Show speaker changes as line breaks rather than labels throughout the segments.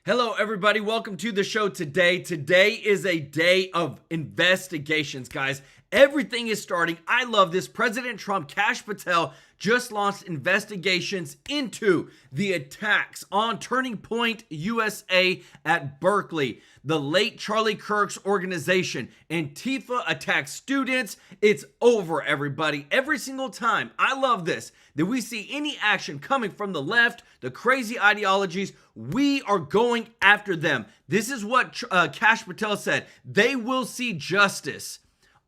Hello, everybody. Welcome to the show today. Today is a day of investigations, guys. Everything is starting. I love this. President Trump, Kash Patel, just launched investigations into the attacks on Turning Point USA at Berkeley. The late Charlie Kirk's organization. Antifa attacks students. It's over, everybody. Every single time. I love this. That we see any action coming from the left, the crazy ideologies, we are going after them. This is what Kash Patel said. They will see justice.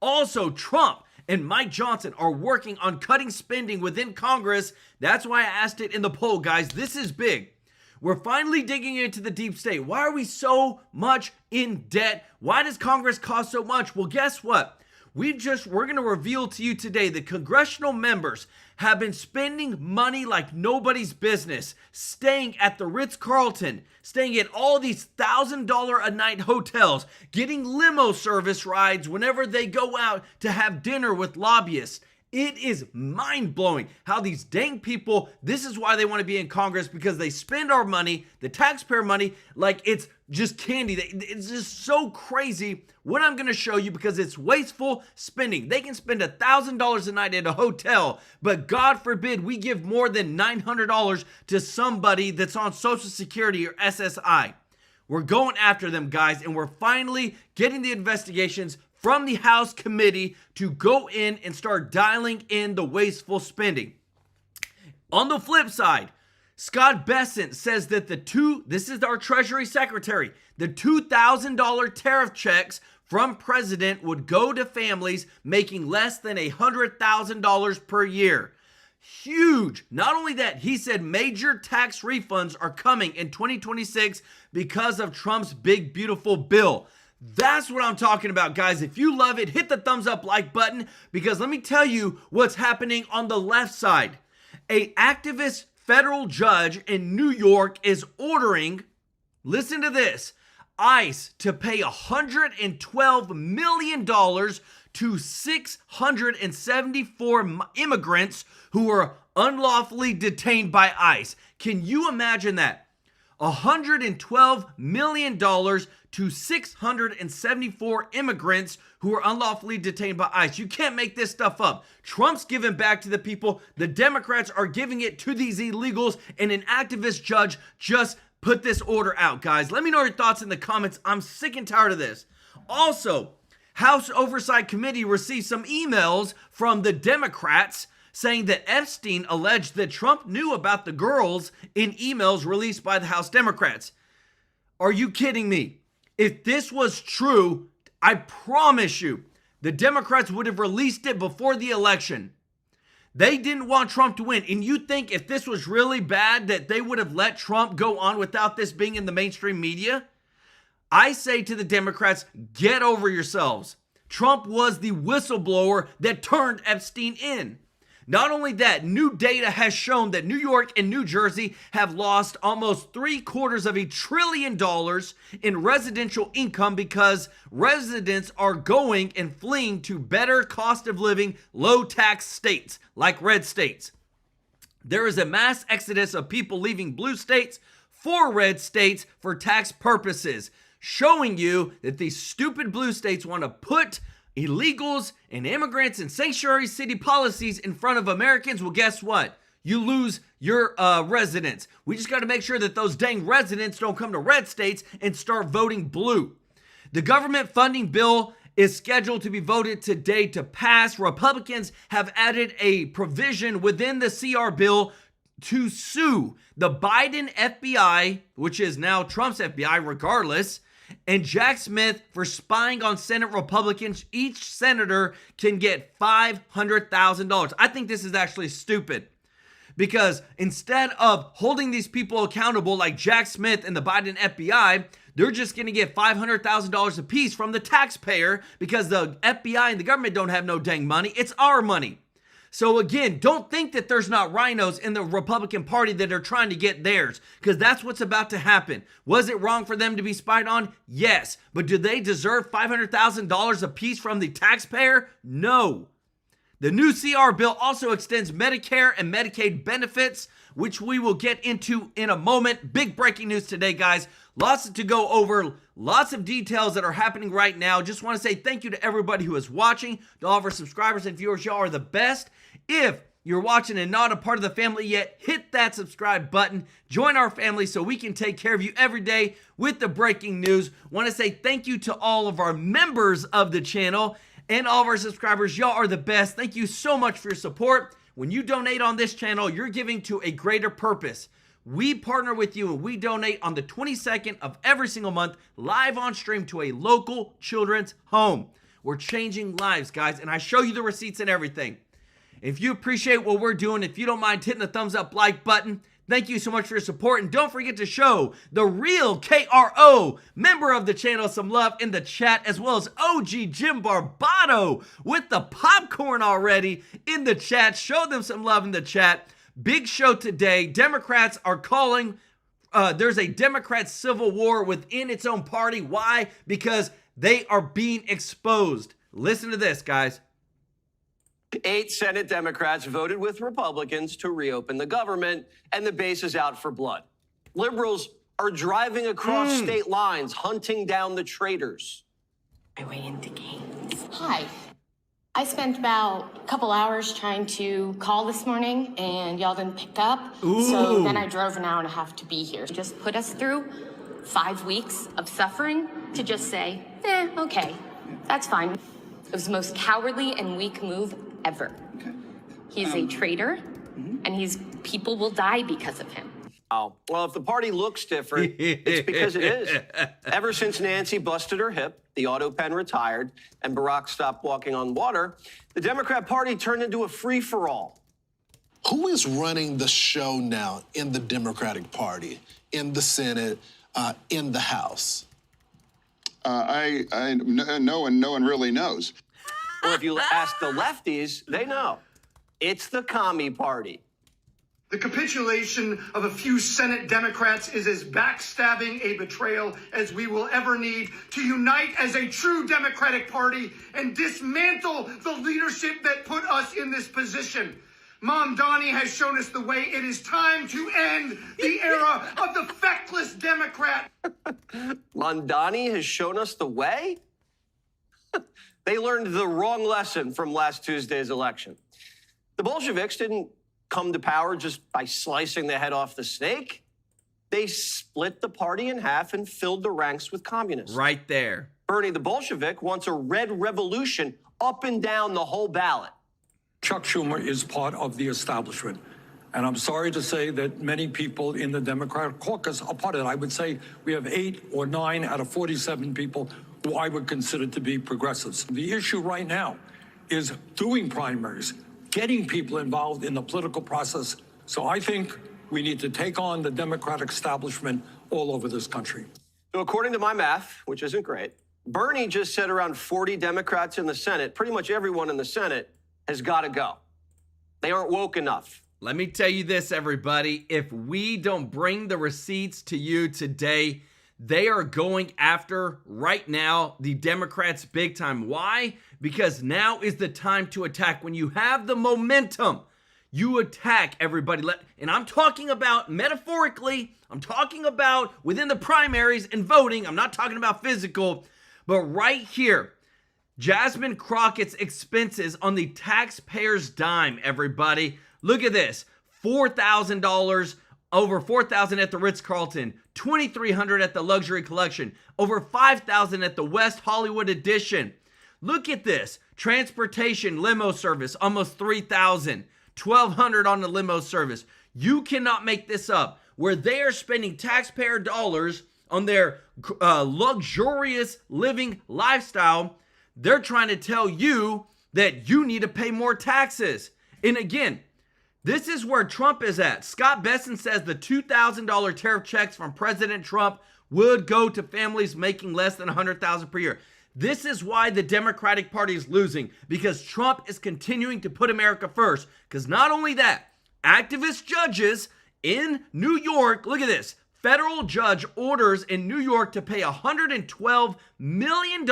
Also, Trump and Mike Johnson are working on cutting spending within Congress. That's why I asked it in the poll, guys. This is big. We're finally digging into the deep state. Why are we so much in debt? Why does Congress cost so much? Well, guess what? We're going to reveal to you today that congressional members have been spending money like nobody's business, staying at the Ritz-Carlton, staying at all these $1,000 a night hotels, getting limo service rides whenever they go out to have dinner with lobbyists. It is mind-blowing how these dang people, this is why they want to be in Congress, because they spend our money, the taxpayer money, like it's just candy. It's just so crazy what I'm going to show you because it's wasteful spending. They can spend $1,000 a night at a hotel, but God forbid we give more than $900 to somebody that's on Social Security or SSI. We're going after them, guys, and we're finally getting the investigations from the House committee to go in and start dialing in the wasteful spending. On the flip side, Scott Bessent says that this is our Treasury Secretary, the $2,000 tariff checks from President would go to families making less than $100,000 per year. Huge. Not only that, he said major tax refunds are coming in 2026 because of Trump's big, beautiful bill. That's what I'm talking about, guys. If you love it, hit the thumbs up like button because let me tell you what's happening on the left side. An activist federal judge in New York is ordering, listen to this, ICE to pay $112 million to 674 immigrants who were unlawfully detained by ICE. Can you imagine that? $112 million to 674 immigrants who are unlawfully detained by ICE. You can't make this stuff up. Trump's giving back to the people. The Democrats are giving it to these illegals, and an activist judge just put this order out, guys. Let me know your thoughts in the comments. I'm sick and tired of this. Also, House Oversight Committee received some emails from the Democrats saying that Epstein alleged that Trump knew about the girls in emails released by the House Democrats. Are you kidding me? If this was true, I promise you, the Democrats would have released it before the election. They didn't want Trump to win. And you think if this was really bad that they would have let Trump go on without this being in the mainstream media? I say to the Democrats, get over yourselves. Trump was the whistleblower that turned Epstein in. Not only that, new data has shown that New York and New Jersey have lost almost $750 billion in residential income because residents are going and fleeing to better cost of living, low tax states like red states. There is a mass exodus of people leaving blue states for red states for tax purposes, showing you that these stupid blue states want to put illegals and immigrants and sanctuary city policies in front of Americans. Well, guess what? You lose your residents. We just got to make sure that those dang residents don't come to red states and start voting blue. The government funding bill is scheduled to be voted today to pass. Republicans have added a provision within the CR bill to sue the Biden FBI, which is now Trump's FBI regardless, and Jack Smith for spying on Senate Republicans. Each senator can get $500,000. I think this is actually stupid because instead of holding these people accountable like Jack Smith and the Biden FBI, they're just going to get $500,000 apiece from the taxpayer because the FBI and the government don't have no dang money. It's our money. So again, don't think that there's not rhinos in the Republican Party that are trying to get theirs, because that's what's about to happen. Was it wrong for them to be spied on? Yes. But do they deserve $500,000 apiece from the taxpayer? No. The new CR bill also extends Medicare and Medicaid benefits which we will get into in a moment. Big breaking news today, guys. Lots to go over, lots of details that are happening right now. Just want to say thank you to everybody who is watching, to all of our subscribers and viewers. Y'all are the best. If you're watching and not a part of the family yet, hit that subscribe button. Join our family so we can take care of you every day with the breaking news. Want to say thank you to all of our members of the channel and all of our subscribers. Y'all are the best. Thank you so much for your support. When you donate on this channel, you're giving to a greater purpose. We partner with you and we donate on the 22nd of every single month live on stream to a local children's home. We're changing lives, guys, and I show you the receipts and everything. If you appreciate what we're doing, if you don't mind hitting the thumbs up like button, thank you so much for your support. And don't forget to show the real KRO member of the channel some love in the chat, as well as OG Jim Barbato with the popcorn already in the chat. Show them some love in the chat. Big show today. Democrats are calling, there's a Democrat civil war within its own party. Why? Because they are being exposed. Listen to this, guys.
8 Senate Democrats voted with Republicans to reopen the government, and the base is out for blood. Liberals are driving across state lines, hunting down the traitors.
My way into games. Hi. I spent about a couple hours trying to call this morning, and y'all didn't pick up. So then I drove an hour and a half to be here. Just put us through 5 weeks of suffering to just say, okay, that's fine. It was the most cowardly and weak move ever. Okay. He's a traitor, and people will die because of him.
Oh, well, if the party looks different, it's because it is. Ever since Nancy busted her hip, the auto pen retired, and Barack stopped walking on water, the Democrat Party turned into a free-for-all.
Who is running the show now in the Democratic Party, in the Senate, in the House?
No one really knows.
Or if you ask the lefties, they know. It's the Commie Party.
The capitulation of a few Senate Democrats is as backstabbing a betrayal as we will ever need to unite as a true Democratic Party and dismantle the leadership that put us in this position. Mom Donnie has shown us the way. It is time to end the era of the feckless Democrat.
Mondani has shown us the way? They learned the wrong lesson from last Tuesday's election. The Bolsheviks didn't come to power just by slicing the head off the snake. They split the party in half and filled the ranks with communists.
Right there.
Bernie the Bolshevik wants a red revolution up and down the whole ballot.
Chuck Schumer is part of the establishment. And I'm sorry to say that many people in the Democratic caucus are part of it. I would say we have 8 or 9 out of 47 people who I would consider to be progressives. The issue right now is doing primaries, getting people involved in the political process. So I think we need to take on the Democratic establishment all over this country.
So according to my math, which isn't great, Bernie just said around 40 Democrats in the Senate, pretty much everyone in the Senate, has got to go. They aren't woke enough.
Let me tell you this, everybody. If we don't bring the receipts to you today, they are going after, right now, the Democrats big time. Why? Because now is the time to attack. When you have the momentum, you attack everybody. And I'm talking about metaphorically. I'm talking about within the primaries and voting. I'm not talking about physical. But right here, Jasmine Crockett's expenses on the taxpayer's dime, everybody. Look at this. $4,000, over $4,000 at the Ritz-Carlton, $2,300 at the Luxury Collection, over $5,000 at the West Hollywood Edition. Look at this. Transportation limo service, almost $3,000, $1,200 on the limo service. You cannot make this up. Where they are spending taxpayer dollars on their luxurious living lifestyle, they're trying to tell you that you need to pay more taxes. And again, this is where Trump is at. Scott Besson says the $2,000 tariff checks from President Trump would go to families making less than $100,000 per year. This is why the Democratic Party is losing, because Trump is continuing to put America first. Because not only that, activist judges in New York, look at this, federal judge orders in New York to pay $112 million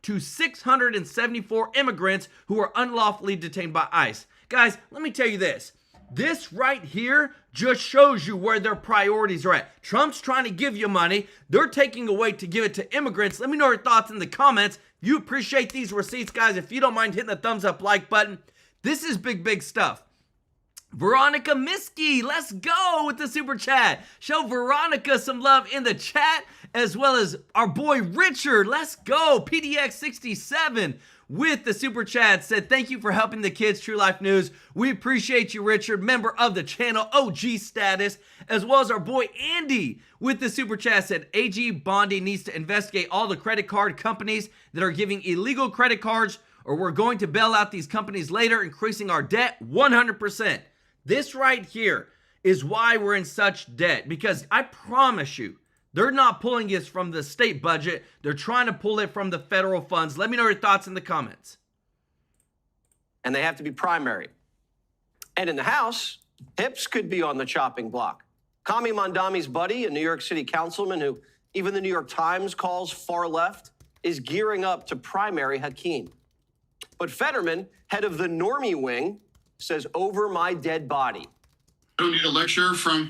to 674 immigrants who are unlawfully detained by ICE. Guys, let me tell you this. This right here just shows you where their priorities are at. Trump's trying to give you money. They're taking away to give it to immigrants. Let me know your thoughts in the comments. If you appreciate these receipts, guys, if you don't mind hitting the thumbs up like button. This is big stuff. Veronica Miskey, let's go with the super chat. Show Veronica some love in the chat, as well as our boy Richard. Let's go. PDX67 with the super chat said, thank you for helping the kids, True Life News. We appreciate you, Richard, member of the channel, OG status, as well as our boy Andy with the super chat said, AG Bondi needs to investigate all the credit card companies that are giving illegal credit cards, or we're going to bail out these companies later, increasing our debt 100%. This right here is why we're in such debt, because I promise you, they're not pulling this from the state budget. They're trying to pull it from the federal funds. Let me know your thoughts in the comments.
And they have to be primary. And in the House, hips could be on the chopping block. Kami Mandami's buddy, a New York City councilman who even the New York Times calls far left, is gearing up to primary Hakeem. But Fetterman, head of the normie wing, says, over my dead body.
I don't need a lecture from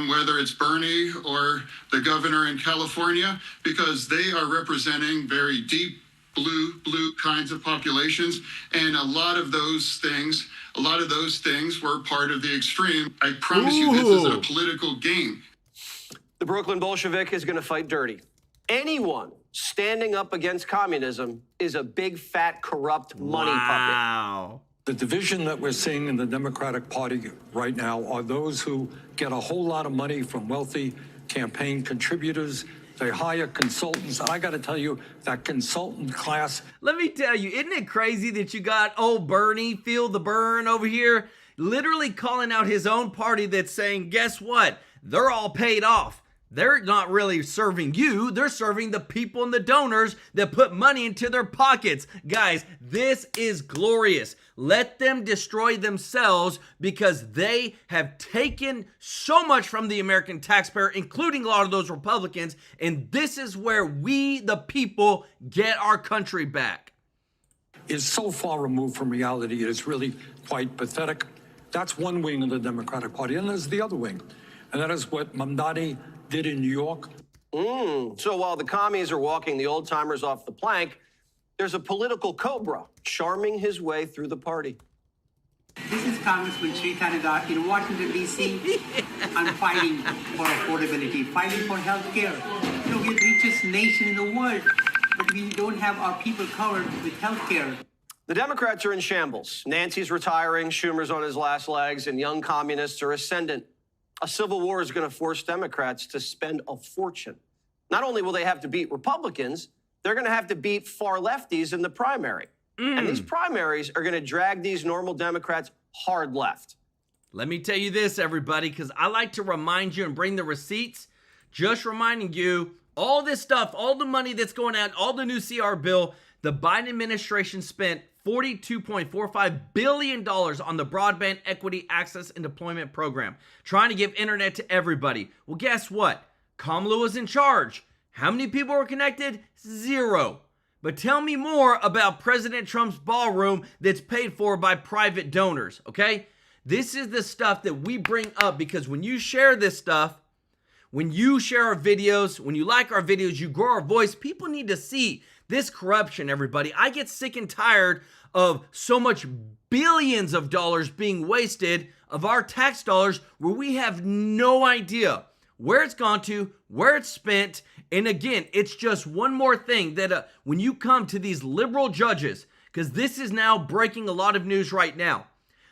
whether it's Bernie or the governor in California, because they are representing very deep blue kinds of populations. And a lot of those things were part of the extreme. I promise you, this is a political game.
The Brooklyn Bolshevik is going to fight dirty. Anyone standing up against communism is a big, fat, corrupt money puppet.
Wow.
The division that we're seeing in the Democratic Party right now are those who get a whole lot of money from wealthy campaign contributors. They hire consultants. And I got to tell you, that consultant class.
Let me tell you, isn't it crazy that you got old Bernie, feel the burn over here, literally calling out his own party that's saying, guess what? They're all paid off. They're not really serving you. They're serving the people and the donors that put money into their pockets. Guys, this is glorious. Let them destroy themselves, because they have taken so much from the American taxpayer, including a lot of those Republicans. And this is where we, the people, get our country back.
Is so far removed from reality, it is really quite pathetic. That's one wing of the Democratic Party. And there's the other wing. And that is what Mamdani did in New York.
So while the commies are walking the old-timers off the plank, there's a political cobra charming his way through the party.
This is Congressman Sri Thanagar in Washington, D.C. I'm fighting for affordability, fighting for health care. You know, we're the richest nation in the world, but we don't have our people covered with health care.
The Democrats are in shambles. Nancy's retiring, Schumer's on his last legs, and young communists are ascendant. A civil war is going to force Democrats to spend a fortune. Not only will they have to beat Republicans, they're going to have to beat far lefties in the primary. And these primaries are going to drag these normal Democrats hard left.
Let me tell you this, everybody, because I like to remind you and bring the receipts. Just reminding you, all this stuff, all the money that's going out, all the new CR bill, the Biden administration spent $42.45 billion on the Broadband Equity Access and Deployment Program, trying to give internet to everybody. Well, guess what? Kamala was in charge. How many people were connected? 0. But tell me more about President Trump's ballroom that's paid for by private donors, okay? This is the stuff that we bring up, because when you share this stuff, when you share our videos, when you like our videos, you grow our voice. People need to see this corruption, everybody. I get sick and tired of so much billions of dollars being wasted of our tax dollars, where we have no idea where it's gone to, where it's spent. And again, it's just one more thing that when you come to these liberal judges, because this is now breaking a lot of news right now,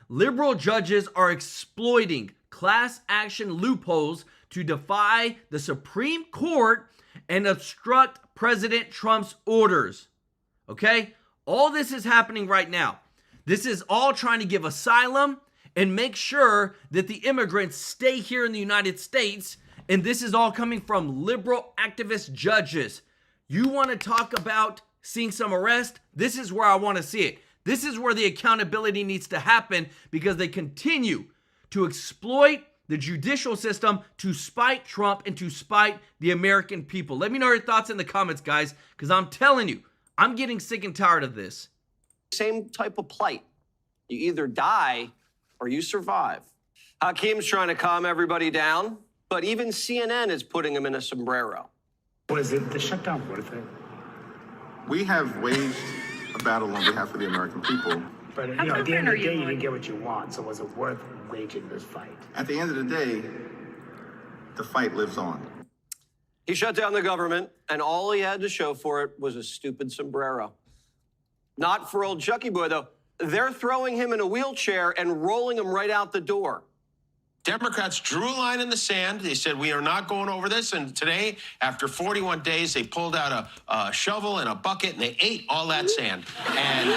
liberal judges are exploiting class action loopholes to defy the Supreme Court and obstruct President Trump's orders. Okay? All this is happening right now. This is all trying to give asylum and make sure that the immigrants stay here in the United States. And this is all coming from liberal activist judges. You want to talk about seeing some arrest? This is where I want to see it. This is where the accountability needs to happen, because they continue to exploit the judicial system to spite Trump and to spite the American people. Let me know your thoughts in the comments, guys, because I'm telling you, I'm getting sick and tired of this.
Same type of plight. You either die or you survive. Hakeem's trying to calm everybody down, but even CNN is putting him in a sombrero.
Was it the shutdown worth it?
We have waged a battle on behalf of the American people.
But you know, at the end of the day, you didn't get what you want. So was it worth waging this fight?
At the end of the day, the fight lives on.
He shut down the government, and all he had to show for it was a stupid sombrero. Not for old Chucky Boy, though. They're throwing him in a wheelchair and rolling him right out the door.
Democrats drew a line in the sand. They said, we are not going over this. And today, after 41 days, they pulled out a shovel and a bucket, and they ate all that sand and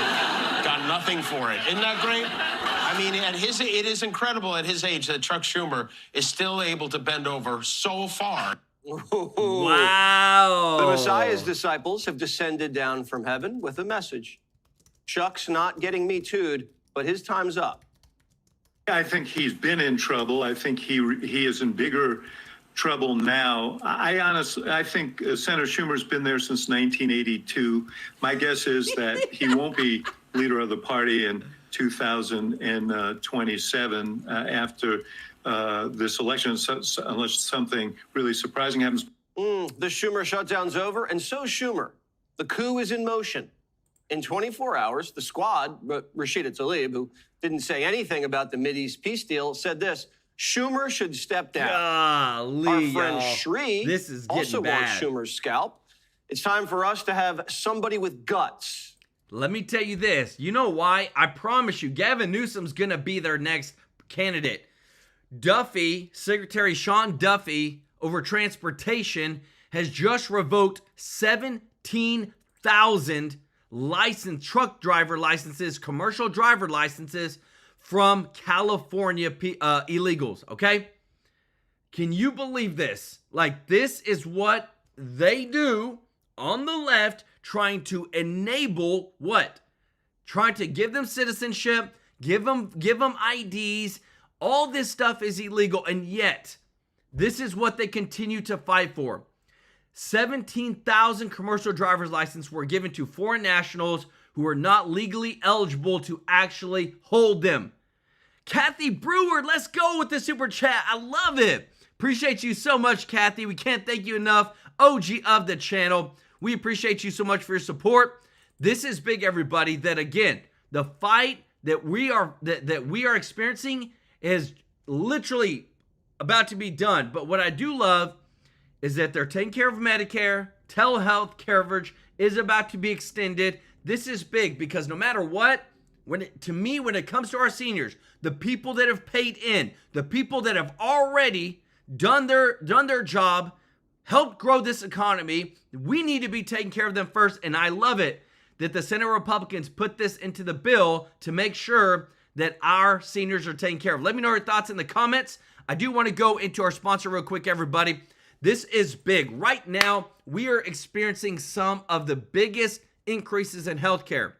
got nothing for it. Isn't that great? I mean, it is incredible at his age that Chuck Schumer is still able to bend over so far.
Wow.
The Messiah's disciples have descended down from heaven with a message. Chuck's not getting Me Too'd, but his time's up.
I think he's been in trouble. I think he is in bigger trouble now. I think Senator Schumer's been there since 1982. My guess is that he won't be leader of the party in 2027 after this election, unless something really surprising happens.
The Schumer shutdown's over, and so's Schumer. The coup is in motion. In 24 hours, the squad, Rashida Tlaib, who didn't say anything about the Mideast peace deal, said this: Schumer should step down.
Golly,
our friend
y'all.
Shree
This is getting
also
bad.
wants Schumer's scalp. It's time for us to have somebody with guts.
Let me tell you this. You know why? I promise you, Gavin Newsom's going to be their next candidate. Duffy, Secretary Sean Duffy, over transportation, has just revoked 17,000 truck driver licenses, commercial driver licenses from California illegals, okay? Can you believe this? Like, this is what they do on the left, trying to enable what? Trying to give them citizenship, give them IDs. All this stuff is illegal, and yet this is what they continue to fight for. 17,000 commercial driver's licenses were given to foreign nationals who are not legally eligible to actually hold them. Kathy Brewer, let's go with the super chat. I love it. Appreciate you so much, Kathy. We can't thank you enough. OG of the channel. We appreciate you so much for your support. This is big, everybody, that again, the fight that we are experiencing is literally about to be done. But what I do love is that they're taking care of Medicare. Telehealth coverage is about to be extended. This is big because no matter what, when it comes to our seniors, the people that have paid in, the people that have already done their job, helped grow this economy, we need to be taking care of them first. And I love it that the Senate Republicans put this into the bill to make sure that our seniors are taken care of. Let me know your thoughts in the comments. I do want to go into our sponsor real quick, everybody. This is big. Right now, we are experiencing some of the biggest increases in healthcare.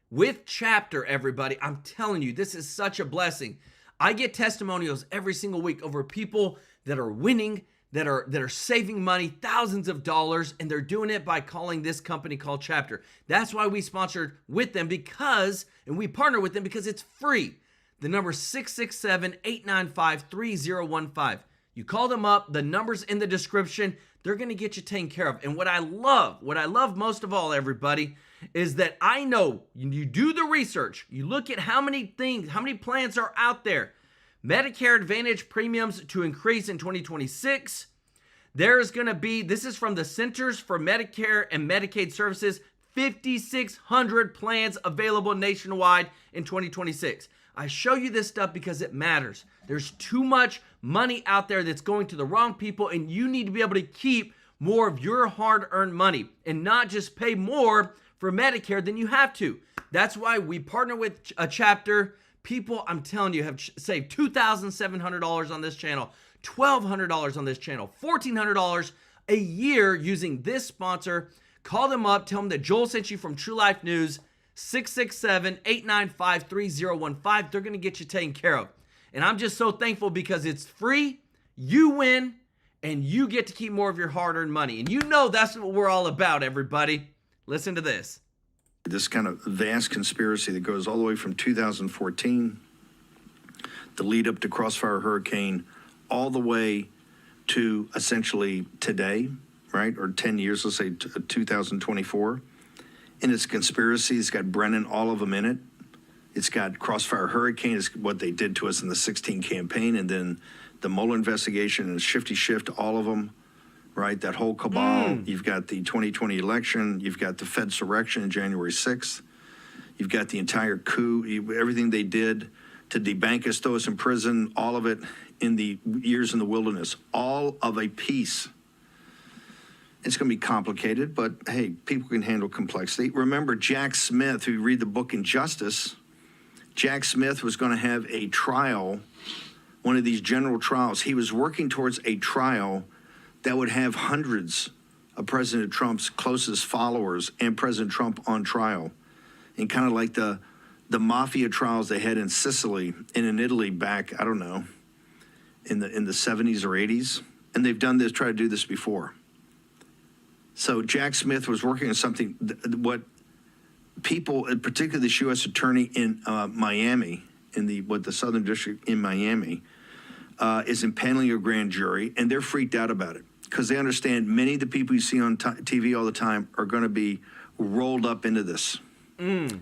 With Chapter, everybody, I'm telling you, this is such a blessing. I get testimonials every single week over people that are winning, that are saving money, thousands of dollars, and they're doing it by calling this company called Chapter. That's why we sponsored with them and we partner with them because it's free. The number is 667-895-3015. You call them up, the number's in the description. They're going to get you taken care of. And what I love most of all, everybody, is that I know you do the research. You look at how many plans are out there. Medicare Advantage premiums to increase in 2026. There's going to be, this is from the Centers for Medicare and Medicaid Services, 5,600 plans available nationwide in 2026. I show you this stuff because it matters. There's too much money out there that's going to the wrong people, and you need to be able to keep more of your hard-earned money and not just pay more for Medicare than you have to. That's why we partner with a Chapter. People, I'm telling you, have saved $2,700 on this channel, $1,200 on this channel, $1,400 a year using this sponsor. Call them up. Tell them that Joel sent you from TrueLife News, 667-895-3015. They're going to get you taken care of. And I'm just so thankful because it's free, you win, and you get to keep more of your hard-earned money. And you know that's what we're all about, everybody. Listen to this.
This kind of vast conspiracy that goes all the way from 2014 the lead up to Crossfire Hurricane, all the way to essentially today, right? Or 10 years, let's say 2024. And it's conspiracy. It's got Brennan, all of them in it. It's got Crossfire Hurricane, is what they did to us in the 16 campaign, and then the Mueller investigation and Shifty Shift, all of them, right? That whole cabal. You've got the 2020 election. You've got the Fedsurrection on January 6th. You've got the entire coup, everything they did to debank us, throw us in prison, all of it in the years in the wilderness, all of a piece. It's going to be complicated, but hey, people can handle complexity. Remember Jack Smith, who read the book Injustice, Jack Smith was going to have a trial, one of these general trials. He was working towards a trial that would have hundreds of President Trump's closest followers and President Trump on trial. And kind of like the mafia trials they had in Sicily and in Italy back, I don't know, in the 70s or 80s. And they've done this, tried to do this before. So Jack Smith was working on something, what people, particularly the U.S. attorney in Miami, in the Southern District in Miami, is impaneling a grand jury, and they're freaked out about it because they understand many of the people you see on TV all the time are going to be rolled up into this.
Let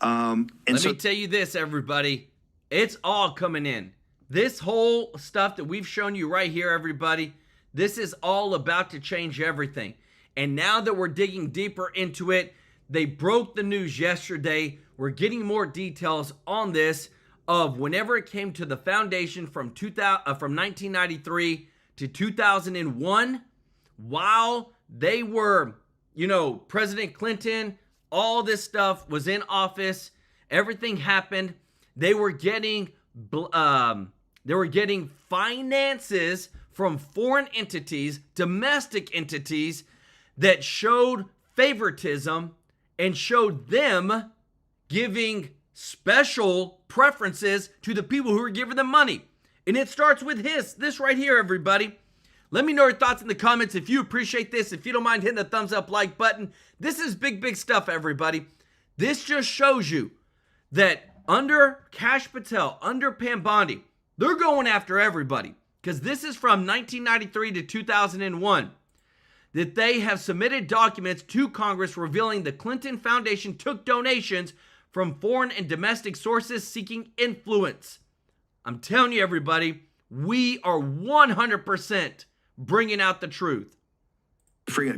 me tell you this, everybody. It's all coming in. This whole stuff that we've shown you right here, everybody, this is all about to change everything. And now that we're digging deeper into it, they broke the news yesterday. We're getting more details on this of whenever it came to the foundation from 1993 to 2001, while they were, President Clinton, all this stuff was in office, everything happened. They were getting finances from foreign entities, domestic entities that showed favoritism and showed them giving special preferences to the people who are giving them money. And it starts with this right here, everybody. Let me know your thoughts in the comments if you appreciate this. If you don't mind hitting the thumbs up like button. This is big, big stuff, everybody. This just shows you that under Kash Patel, under Pam Bondi, they're going after everybody. Because this is from 1993 to 2001. That they have submitted documents to Congress revealing the Clinton Foundation took donations from foreign and domestic sources seeking influence. I'm telling you, everybody, we are 100% bringing out the truth.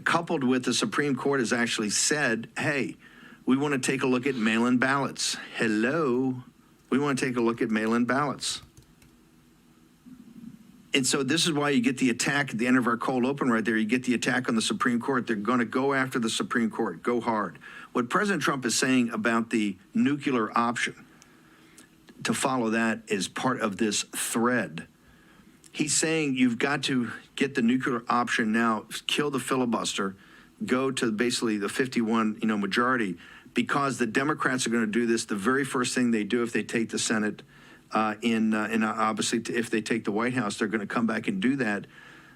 Coupled with the Supreme Court has actually said, hey, we want to take a look at mail-in ballots. Hello, we want to take a look at mail-in ballots. And so this is why you get the attack at the end of our cold open right there. You get the attack on the Supreme Court. They're going to go after the Supreme Court, go hard. What President Trump is saying about the nuclear option, to follow that is part of this thread. He's saying you've got to get the nuclear option now, kill the filibuster, go to basically the 51, majority, because the Democrats are going to do this. The very first thing they do if they take the Senate, and obviously if they take the White House, they're going to come back and do that,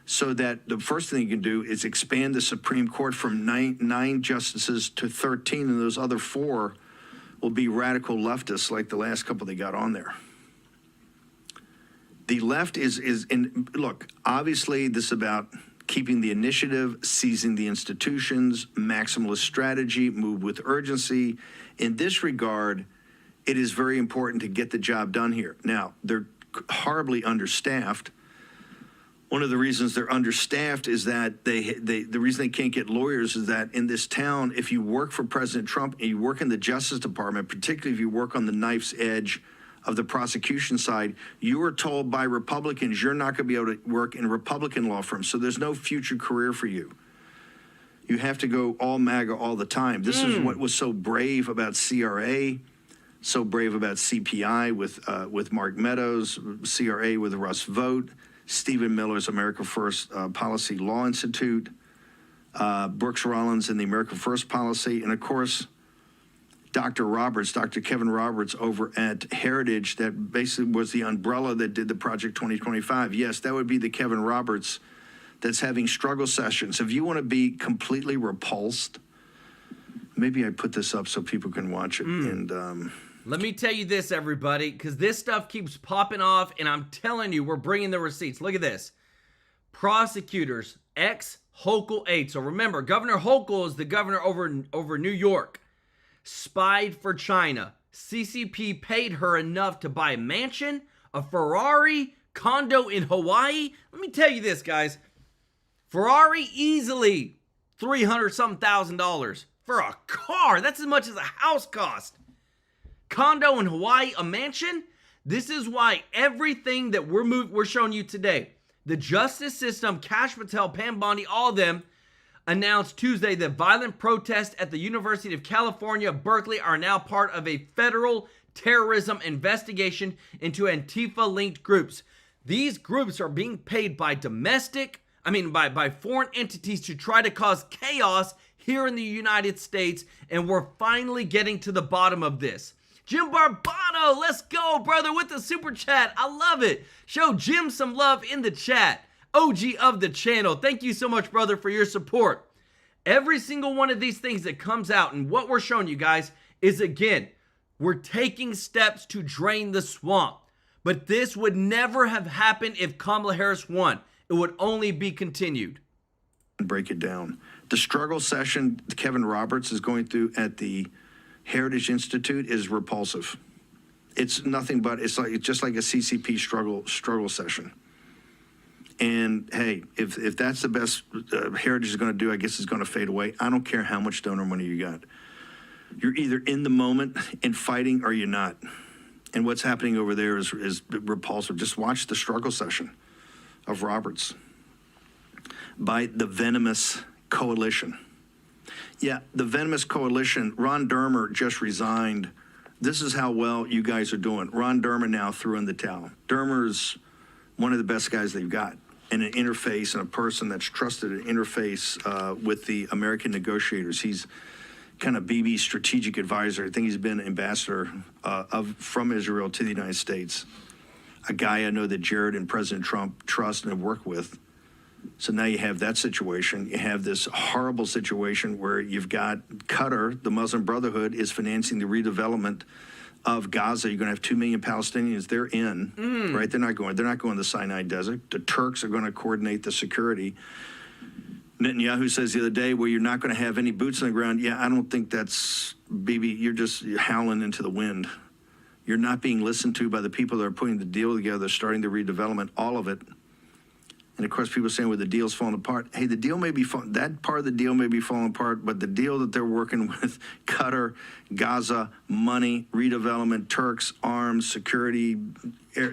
so that the first thing you can do is expand the Supreme Court from nine justices to 13, and those other 4 will be radical leftists like the last couple they got on there. The left is in, look, obviously this is about keeping the initiative, seizing the institutions, maximalist strategy, move with urgency. In this regard, it is very important to get the job done here. Now, they're horribly understaffed. One of the reasons they're understaffed is that the reason they can't get lawyers is that in this town, if you work for President Trump and you work in the Justice Department, particularly if you work on the knife's edge of the prosecution side, you are told by Republicans you're not going to be able to work in Republican law firms, so there's no future career for you. You have to go all MAGA all the time. This is what was so brave about CRA, so brave about CPI with Mark Meadows, CRA with Russ Vogt, Stephen Miller's America First Policy Law Institute, Brooks Rollins and the America First Policy, and of course, Dr. Kevin Roberts over at Heritage, that basically was the umbrella that did the Project 2025. Yes, that would be the Kevin Roberts that's having struggle sessions. If you want to be completely repulsed, maybe I put this up so people can watch it. And
Let me tell you this, everybody, because this stuff keeps popping off, and I'm telling you, we're bringing the receipts. Look at this. Prosecutors, ex-Hochul aide. So remember, Governor Hochul is the governor over New York. Spied for China. CCP paid her enough to buy a mansion, a Ferrari, condo in Hawaii. Let me tell you this, guys. Ferrari easily $300,000 for a car. That's as much as a house cost. Condo in Hawaii, a mansion. This is why everything that we're showing you today, the justice system, Kash Patel, Pam Bondi, all of them announced Tuesday that violent protests at the University of California, Berkeley are now part of a federal terrorism investigation into Antifa-linked groups. These groups are being paid by by foreign entities to try to cause chaos here in the United States, and we're finally getting to the bottom of this. Jim Barbano, let's go, brother, with the super chat. I love it. Show Jim some love in the chat. OG of the channel. Thank you so much, brother, for your support. Every single one of these things that comes out, and what we're showing you guys is, again, we're taking steps to drain the swamp. But this would never have happened if Kamala Harris won. It would only be continued.
Break it down. The struggle session Kevin Roberts is going through at the Heritage Institute is repulsive. It's nothing but, it's just like a CCP struggle session. And hey, if that's the best Heritage is going to do, I guess it's going to fade away. I don't care how much donor money you got. You're either in the moment and fighting or you're not. And what's happening over there is repulsive. Just watch the struggle session of Roberts by the venomous coalition. Yeah, the venomous coalition. Ron Dermer just resigned. This is how well you guys are doing. Ron Dermer now threw in the towel. Dermer's one of the best guys they've got, and an interface and a person that's trusted an interface with the American negotiators. He's kind of BB's strategic advisor. I think he's been ambassador from Israel to the United States. A guy I know that Jared and President Trump trust and have worked with. So now you have that situation. You have this horrible situation where you've got Qatar, the Muslim Brotherhood, is financing the redevelopment of Gaza. You're going to have 2 million Palestinians. They're in, right? They're not going to the Sinai Desert. The Turks are going to coordinate the security. Netanyahu says the other day, well, you're not going to have any boots on the ground. Yeah, I don't think that's, Bibi, you're howling into the wind. You're not being listened to by the people that are putting the deal together, starting the redevelopment, all of it. And of course, people are saying, well, the deal's falling apart. Hey, the deal may be that part of the deal may be falling apart, but the deal that they're working with, Qatar, Gaza, money, redevelopment, Turks, arms, security,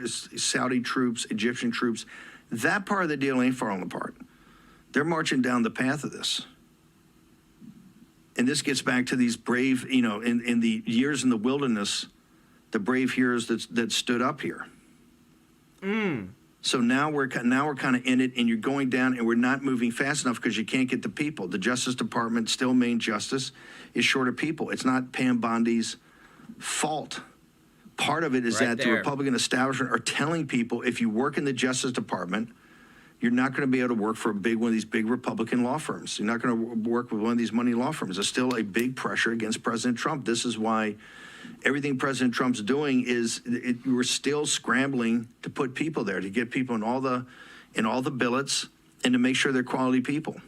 Saudi troops, Egyptian troops, that part of the deal ain't falling apart. They're marching down the path of this. And this gets back to these brave, in the years in the wilderness, the brave heroes that stood up here. So now we're kind of in it, and you're going down, and we're not moving fast enough because you can't get the people. The Justice Department, still main justice, is short of people. It's not Pam Bondi's fault. Part of it is that the Republican establishment are telling people, if you work in the Justice Department, you're not going to be able to work for one of these big Republican law firms. You're not going to work with one of these money law firms. There's still a big pressure against President Trump. This is why everything President Trump's doing is we're still scrambling to put people there, to get people in all the billets and to make sure they're quality people.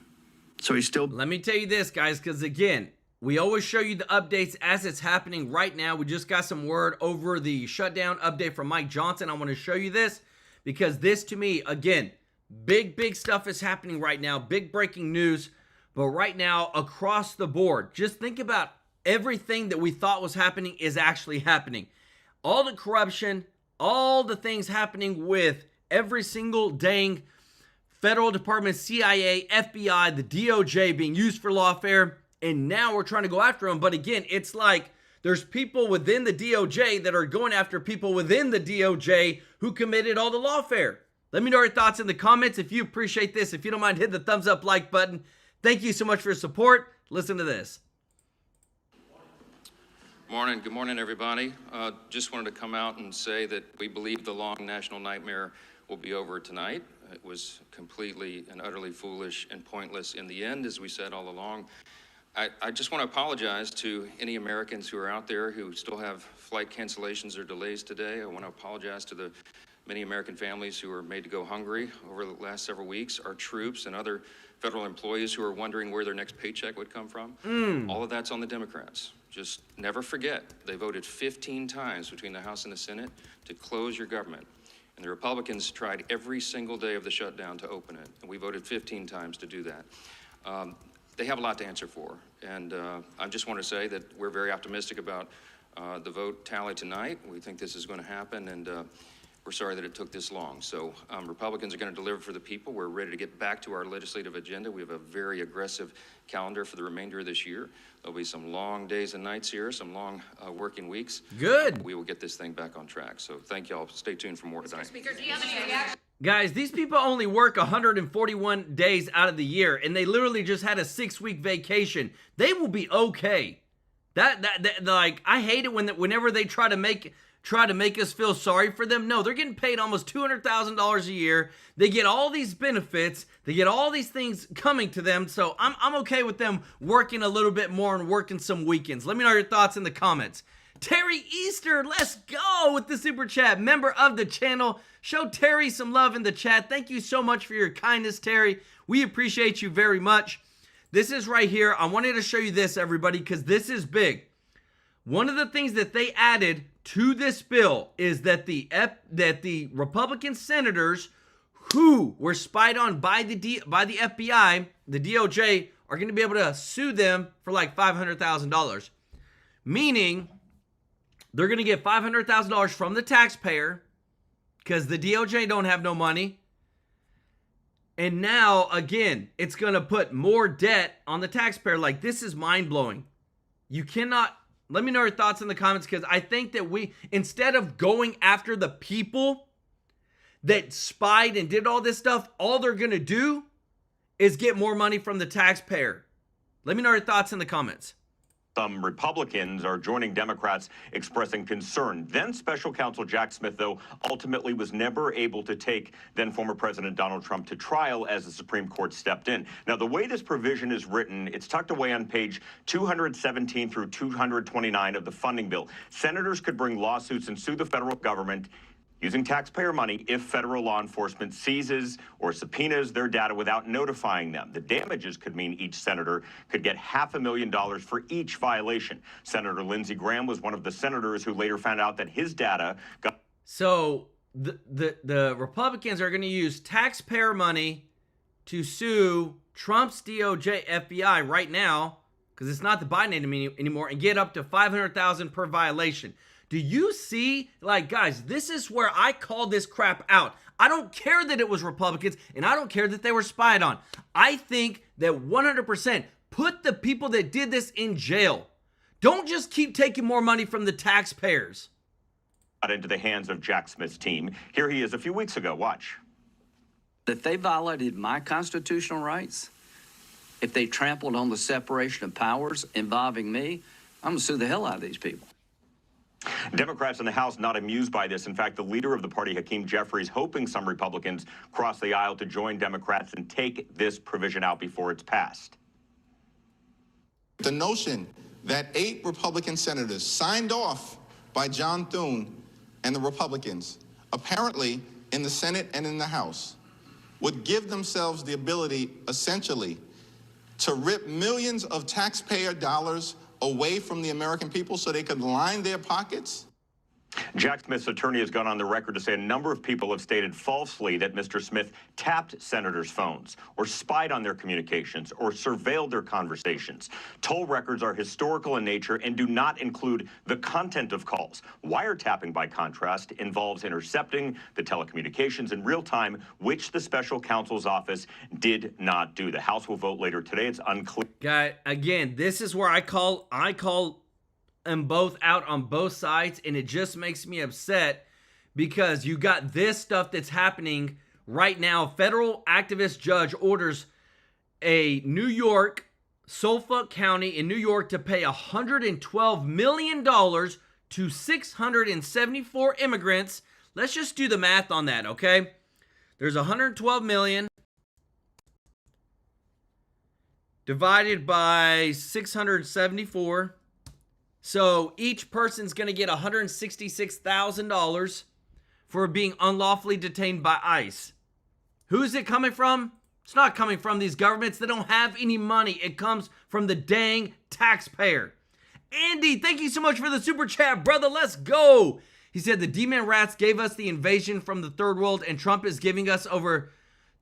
So he's still.
Let me tell you this, guys, because again, we always show you the updates as it's happening right now. We just got some word over the shutdown update from Mike Johnson. I want to show you this because this, to me, again, big stuff is happening right now. Big breaking news. But right now, across the board, just think about everything that we thought was happening is actually happening. All the corruption, all the things happening with every single dang federal department, CIA, FBI, the DOJ being used for lawfare, and now we're trying to go after them. But again, it's like there's people within the DOJ that are going after people within the DOJ who committed all the lawfare. Let me know your thoughts in the comments. If you appreciate this, if you don't mind, hit the thumbs up like button. Thank you so much for your support. Listen to this.
Good morning, everybody. Just wanted to come out and say that we believe the long national nightmare will be over tonight. It was completely and utterly foolish and pointless in the end, as we said all along. I just want to apologize to any Americans who are out there who still have flight cancellations or delays today. I want to apologize to the many American families who are made to go hungry over the last several weeks, our troops and other federal employees who are wondering where their next paycheck would come from. All of that's on the Democrats. Just never forget, they voted 15 times between the House and the Senate to close your government. And the Republicans tried every single day of the shutdown to open it. And we voted 15 times to do that. They have a lot to answer for. And I just want to say that we're very optimistic about the vote tally tonight. We think this is going to happen, and we're sorry that it took this long. So Republicans are going to deliver for the people. We're ready to get back to our legislative agenda. We have a very aggressive calendar for the remainder of this year. There'll be some long days and nights here, some long working weeks.
Good.
We will get this thing back on track. So thank y'all. Stay tuned for more tonight.
Speaker, do you have any reaction?
Guys, these people only work 141 days out of the year, and they literally just had a 6-week vacation. They will be okay. That like, I hate it whenever they try to make us feel sorry for them. No, they're getting paid almost $200,000 a year. They get all these benefits. They get all these things coming to them. So I'm okay with them working a little bit more and working some weekends. Let me know your thoughts in the comments. Terry Easter, let's go with the super chat. Member of the channel. Show Terry some love in the chat. Thank you so much for your kindness, Terry. We appreciate you very much. This is right here. I wanted to show you this, everybody, because this is big. One of the things that they added to this bill is that the Republican senators who were spied on by the FBI, the DOJ, are going to be able to sue them for like $500,000. Meaning, they're going to get $500,000 from the taxpayer because the DOJ don't have no money. And now, again, it's going to put more debt on the taxpayer. Like, this is mind-blowing. You cannot... Let me know your thoughts in the comments, because I think that instead of going after the people that spied and did all this stuff, all they're going to do is get more money from the taxpayer. Let me know your thoughts in the comments.
Some Republicans are joining Democrats expressing concern. Then Special Counsel Jack Smith, though, ultimately was never able to take then former President Donald Trump to trial as the Supreme Court stepped in. Now, the way this provision is written, it's tucked away on page 217 through 229 of the funding bill. Senators could bring lawsuits and sue the federal government using taxpayer money if federal law enforcement seizes or subpoenas their data without notifying them. The damages could mean each senator could get $500,000 for each violation. Senator Lindsey Graham was one of the senators who later found out that his data got...
So the Republicans are going to use taxpayer money to sue Trump's DOJ FBI right now, because it's not the Biden anymore, and get up to $500,000 per violation. Do you see, like, guys, this is where I call this crap out. I don't care that it was Republicans, and I don't care that they were spied on. I think that 100% put the people that did this in jail. Don't just keep taking more money from the taxpayers.
Into the hands of Jack Smith's team. Here he is a few weeks ago. Watch.
If they violated my constitutional rights, if they trampled on the separation of powers involving me, I'm going to sue the hell out of these people.
Democrats in the House not amused by this. In fact, the leader of the party, Hakeem Jeffries, hoping some Republicans cross the aisle to join Democrats and take this provision out before it's passed.
The notion that 8 Republican senators signed off by John Thune and the Republicans, apparently in the Senate and in the House, would give themselves the ability, essentially, to rip millions of taxpayer dollars away from the American people so they could line their pockets?
Jack Smith's attorney has gone on the record to say a number of people have stated falsely that Mr. Smith tapped senators' phones or spied on their communications or surveilled their conversations. Toll records are historical in nature and do not include the content of calls. Wiretapping, by contrast, involves intercepting the telecommunications in real time, which the special counsel's office did not do. The House will vote later today. It's unclear.
Guy, again, this is where I call them both out on both sides, and it just makes me upset because you got this stuff that's happening right now. Federal activist judge orders a New York, Suffolk County in New York to pay $112 million to 674 immigrants. Let's just do the math on that, okay? There's $112 million. divided by 674. So each person's going to get $166,000 for being unlawfully detained by ICE. Who's it coming from? It's not coming from these governments. They don't have any money. It comes from the dang taxpayer. Andy, thank you so much for the super chat, brother. Let's go. He said the demon rats gave us the invasion from the third world, and Trump is giving us over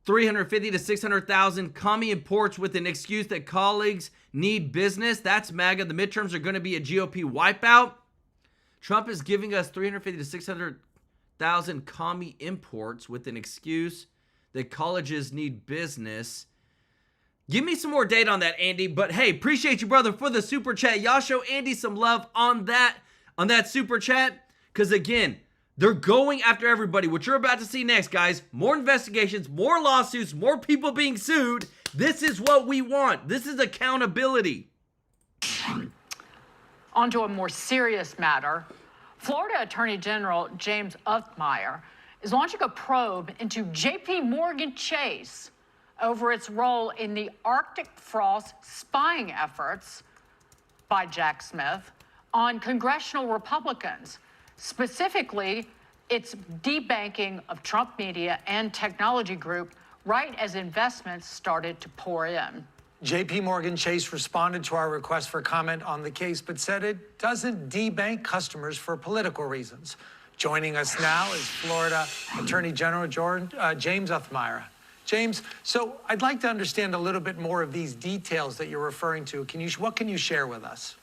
350 to 600,000 commie imports with an excuse that colleagues need business. That's MAGA. The midterms are going to be a GOP wipeout. Trump is giving us 350 to 600,000 commie imports with an excuse that colleges need business. Give me some more data on that, Andy. But hey, appreciate you, brother, for the super chat. Y'all show Andy some love on that super chat. Because again, they're going after everybody. What you're about to see next, guys, more investigations, more lawsuits, more people being sued. This is what we want. This is accountability.
On to a more serious matter. Florida Attorney General James Othmeyer is launching a probe into J.P. Morgan Chase over its role in the Arctic Frost spying efforts by Jack Smith on congressional Republicans, specifically its debanking of Trump Media and Technology Group right as investments started to pour in.
J.P. Morgan Chase responded to our request for comment on the case, but said it doesn't debank customers for political reasons. Joining us now is Florida Attorney General James Othmeyer. James, so I'd like to understand a little bit more of these details that you're referring to. What can you share with us?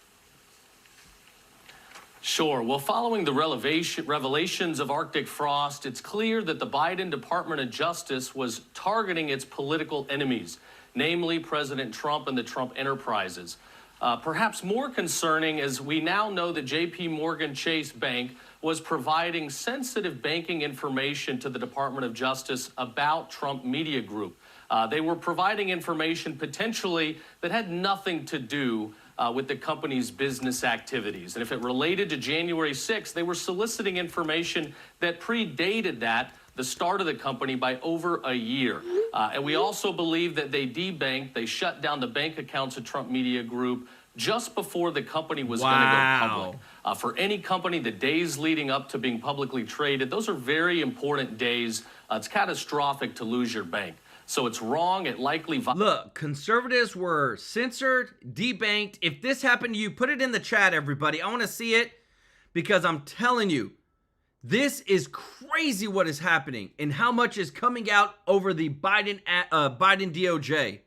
Sure. Well, following the revelations of Arctic frost, it's clear that the Biden Department of Justice was targeting its political enemies, namely President Trump and the Trump enterprises. Perhaps more concerning, as we now know that J.P. Morgan Chase Bank was providing sensitive banking information to the Department of Justice about Trump Media Group. They were providing information potentially that had nothing to do with the company's business activities. And if it related to January 6th, they were soliciting information that predated the start of the company by over a year. And we also believe that they shut down the bank accounts of Trump Media Group just before the company was going to go public. For any company, the days leading up to being publicly traded, those are very important days. It's catastrophic to lose your bank. So it's wrong. It likely...
Look, conservatives were censored, debanked. If this happened to you, put it in the chat, everybody. I want to see it because I'm telling you, this is crazy what is happening and how much is coming out over the Biden DOJ.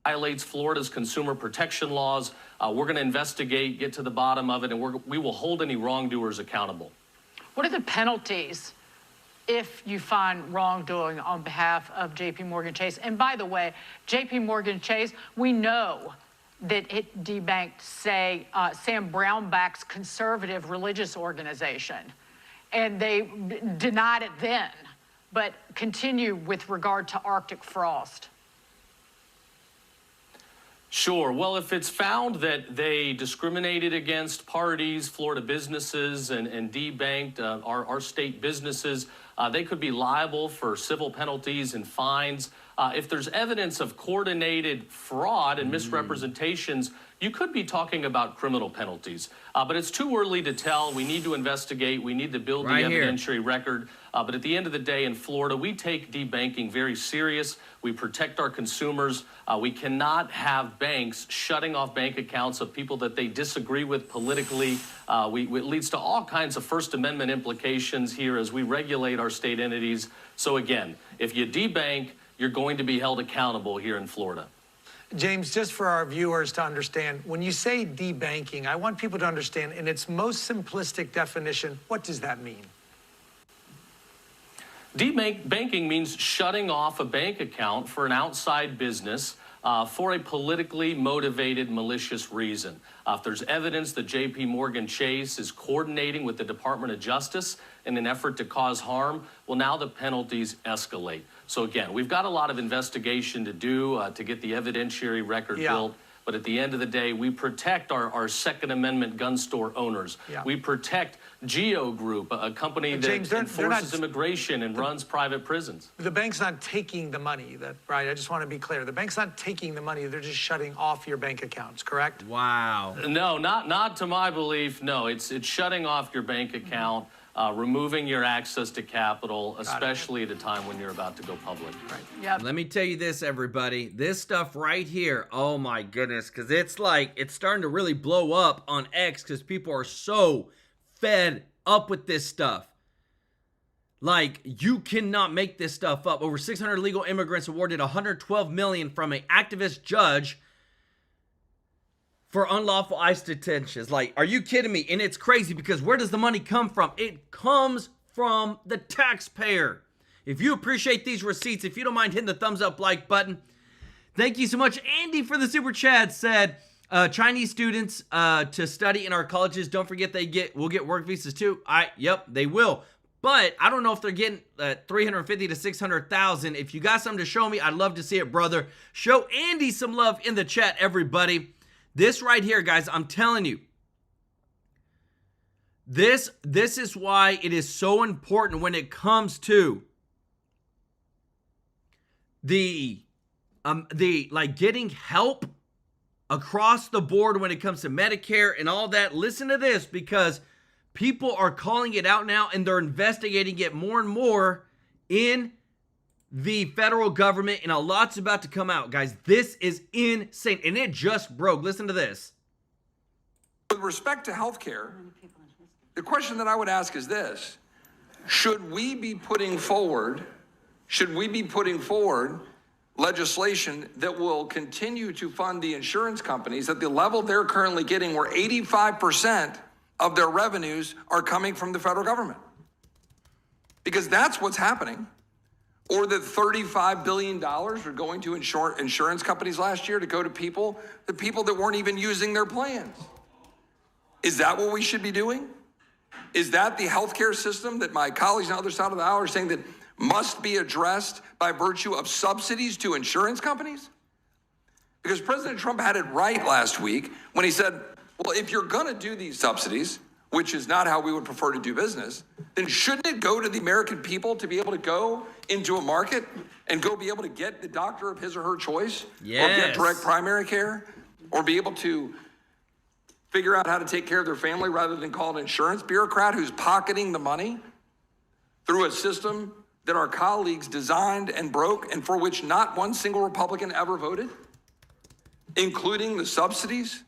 Violates Florida's consumer protection laws. We're going to investigate, get to the bottom of it, and we will hold any wrongdoers accountable.
What are the penalties if you find wrongdoing on behalf of J.P. Morgan Chase? And by the way, J.P. Morgan Chase, we know that it debanked, say, Sam Brownback's conservative religious organization. And they denied it then, but continue with regard to Arctic frost.
Sure. Well, if it's found that they discriminated against parties, Florida businesses, and debanked our state businesses, they could be liable for civil penalties and fines. If there's evidence of coordinated fraud and misrepresentations, you could be talking about criminal penalties. But it's too early to tell. We need to investigate. We need to build the evidentiary record. But at the end of the day, in Florida, we take debanking very serious. We protect our consumers. We cannot have banks shutting off bank accounts of people that they disagree with politically. It leads to all kinds of First Amendment implications here as we regulate our state entities. So again, if you debank, you're going to be held accountable here in Florida.
James, just for our viewers to understand, when you say debanking, I want people to understand in its most simplistic definition, what does that mean?
Debanking means shutting off a bank account for an outside business for a politically motivated, malicious reason. If there's evidence that J.P. Morgan Chase is coordinating with the Department of Justice in an effort to cause harm, well, now the penalties escalate. So again, we've got a lot of investigation to do to get the evidentiary record built. But at the end of the day, we protect our Second Amendment gun store owners.
Yeah.
We protect Geo Group, a company that
James, they're
enforces
not-
immigration and runs private prisons.
The bank's not taking the money. Right? I just want to be clear. The bank's not taking the money. They're just shutting off your bank accounts, correct?
Wow.
No, not to my belief. No, it's shutting off your bank account, removing your access to capital, especially at a time when you're about to go public.
Right.
Yeah.
Let me tell you this, everybody. This stuff right here, oh my goodness, because it's starting to really blow up on X because people are so fed up with this stuff. Like, you cannot make this stuff up. Over 600 illegal immigrants awarded $112 million from an activist judge for unlawful ICE detentions. Like, are you kidding me? And it's crazy because where does the money come from? It comes from the taxpayer. If you appreciate these receipts, if you don't mind hitting the thumbs up like button. Thank you so much. Andy for the super chat said, Chinese students to study in our colleges, don't forget will get work visas too. Yep, they will. But I don't know if they're getting 350 to 600,000. If you got something to show me, I'd love to see it, brother. Show Andy some love in the chat, everybody. This right here, guys, I'm telling you. This is why it is so important when it comes to the getting help across the board when it comes to Medicare and all that. Listen to this, because people are calling it out now and they're investigating it more and more in the federal government, and a lot's about to come out, guys. This is insane, and it just broke. Listen to this.
With respect to health care, the question that I would ask is this: should we be putting forward legislation that will continue to fund the insurance companies at the level they're currently getting, where 85% of their revenues are coming from the federal government? Because that's what's happening. Or that $35 billion are going to insurance companies last year to go to people that weren't even using their plans. Is that what we should be doing? Is that the healthcare system that my colleagues on the other side of the aisle are saying that must be addressed by virtue of subsidies to insurance companies? Because President Trump had it right last week when he said, well, if you're going to do these subsidies, which is not how we would prefer to do business, then shouldn't it go to the American people to be able to go into a market and go be able to get the doctor of his or her choice?
Yes.
Or get direct primary care? Or be able to figure out how to take care of their family rather than call an insurance bureaucrat who's pocketing the money through a system that our colleagues designed and broke, and for which not one single Republican ever voted, including the subsidies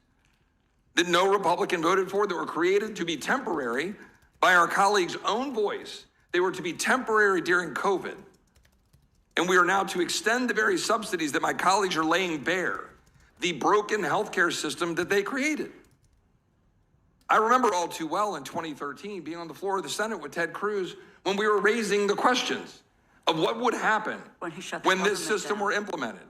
that no Republican voted for, that were created to be temporary by our colleagues' own voice. They were to be temporary during COVID. And we are now to extend the very subsidies that my colleagues are laying bare, the broken healthcare system that they created. I remember all too well in 2013 being on the floor of the Senate with Ted Cruz when we were raising the questions of what would happen when this system were implemented.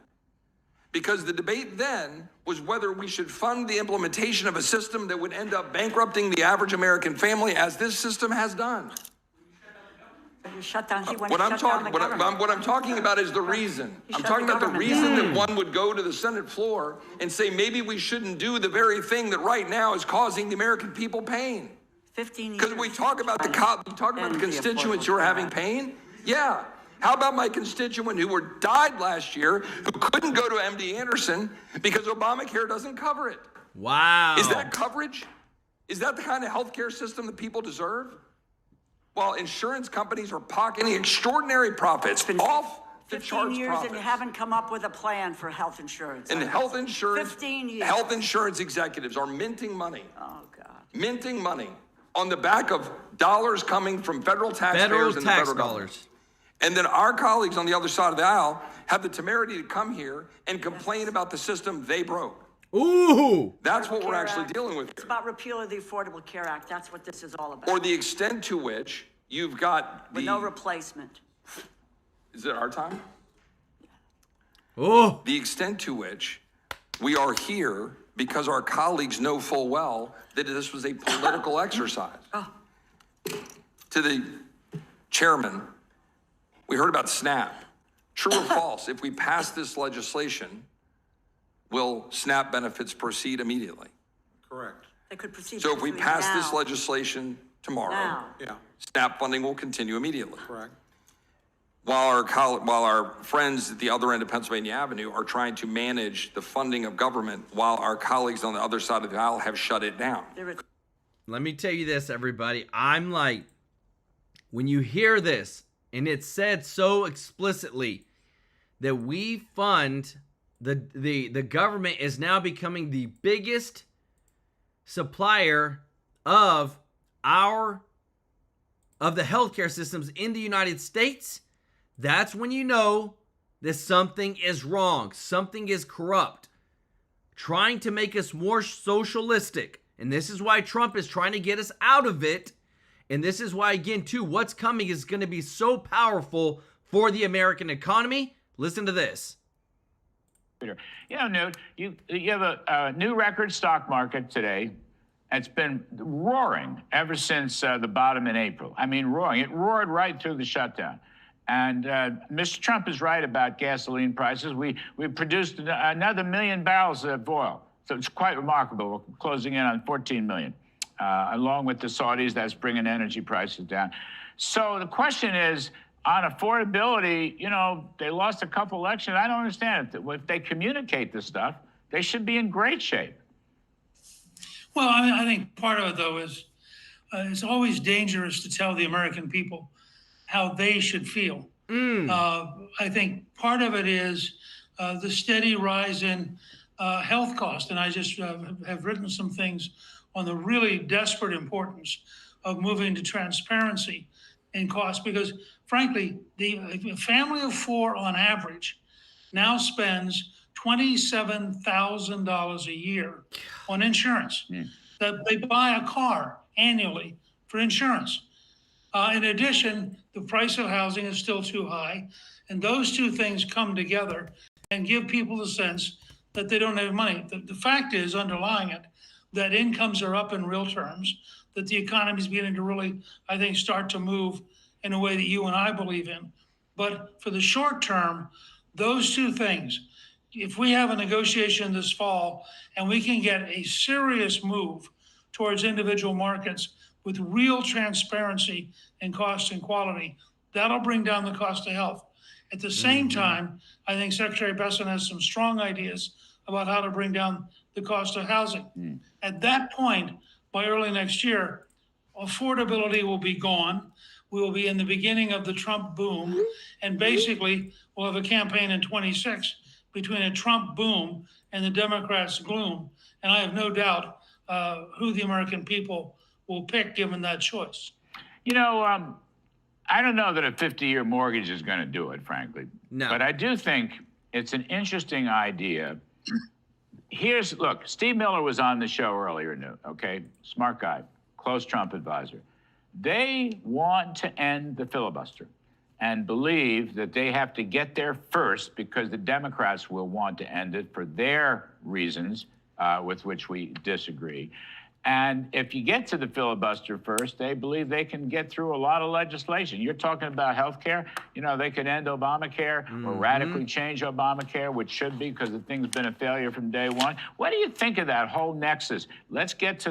Because the debate then was whether we should fund the implementation of a system that would end up bankrupting the average American family, as this system has done. What I'm talking about is the reason. I'm talking about the reason that one would go to the Senate floor and say maybe we shouldn't do the very thing that right now is causing the American people pain. 15 years. Because we talk about the constituents who are having pain. Yeah. How about my constituent who died last year, who couldn't go to MD Anderson because Obamacare doesn't cover it?
Wow.
Is that coverage? Is that the kind of healthcare system that people deserve? While insurance companies are pocketing extraordinary profits, off the charts
15 years
profits.
and you haven't come up with a plan for health insurance.
And health insurance,
15 years.
Health insurance executives are minting money.
Oh, God.
Minting money on the back of dollars coming from federal taxpayers and the federal government. And then our colleagues on the other side of the aisle have the temerity to come here and complain about the system they broke.
Ooh!
That's what we're actually dealing with
It's
here.
about repeal of the Affordable Care Act. That's what this is all about.
Or the extent to which you've got
With no replacement.
Is it our time?
Oh!
The extent to which we are here because our colleagues know full well that this was a political exercise. To the chairman, we heard about SNAP. True or false, if we pass this legislation, will SNAP benefits proceed immediately?
Correct.
They could proceed.
So if we
between
pass this
now.
legislation tomorrow,
Now.
Yeah,
SNAP funding will continue immediately.
correct.
While our friends at the other end of Pennsylvania Avenue are trying to manage the funding of government, while our colleagues on the other side of the aisle have shut it down.
Let me tell you this, everybody. I'm like, when you hear this, and it's said so explicitly that we fund the government is now becoming the biggest supplier of the healthcare systems in the United States, that's when you know that something is wrong. Something is corrupt. Trying to make us more socialistic. And this is why Trump is trying to get us out of it. And this is why, again, too, what's coming is going to be so powerful for the American economy. Listen to this.
You know, Newt, you have a new record stock market today. It's been roaring ever since the bottom in April. I mean, roaring. It roared right through the shutdown. And Mr. Trump is right about gasoline prices. We produced another 1 million barrels of oil. So it's quite remarkable. We're closing in on 14 million. Along with the Saudis, that's bringing energy prices down. So the question is, on affordability, you know, they lost a couple elections. I don't understand it. If they communicate this stuff, they should be in great shape.
Well, I think part of it, though, is it's always dangerous to tell the American people how they should feel. I think part of it is the steady rise in health costs. And I just have written some things on the really desperate importance of moving to transparency in costs, because frankly, a family of 4 on average now spends $27,000 a year on insurance. That they buy a car annually for insurance. In addition, the price of housing is still too high. And those two things come together and give people the sense that they don't have money. The fact is, underlying it, that incomes are up in real terms, that the economy is beginning to really, I think, start to move in a way that you and I believe in. But for the short term, those two things, if we have a negotiation this fall and we can get a serious move towards individual markets with real transparency in cost and quality, that'll bring down the cost of health. At the same time, I think Secretary Besson has some strong ideas about how to bring down the cost of housing. At that point, by early next year, affordability will be gone. We will be in the beginning of the Trump boom. And basically, we'll have a campaign in 26 between a Trump boom and the Democrats' gloom. And I have no doubt who the American people will pick given that choice.
You know, I don't know that a 50-year mortgage is going to do it, frankly. No. But I do think it's an interesting idea. Look, Steve Miller was on the show earlier, okay? Smart guy, close Trump advisor. They want to end the filibuster and believe that they have to get there first because the Democrats will want to end it for their reasons with which we disagree. And if you get to the filibuster first, they believe they can get through a lot of legislation. You're talking about health care. You know, they could end Obamacare or radically change Obamacare, which should be because the thing's been a failure from day one. What do you think of that whole nexus? Let's get to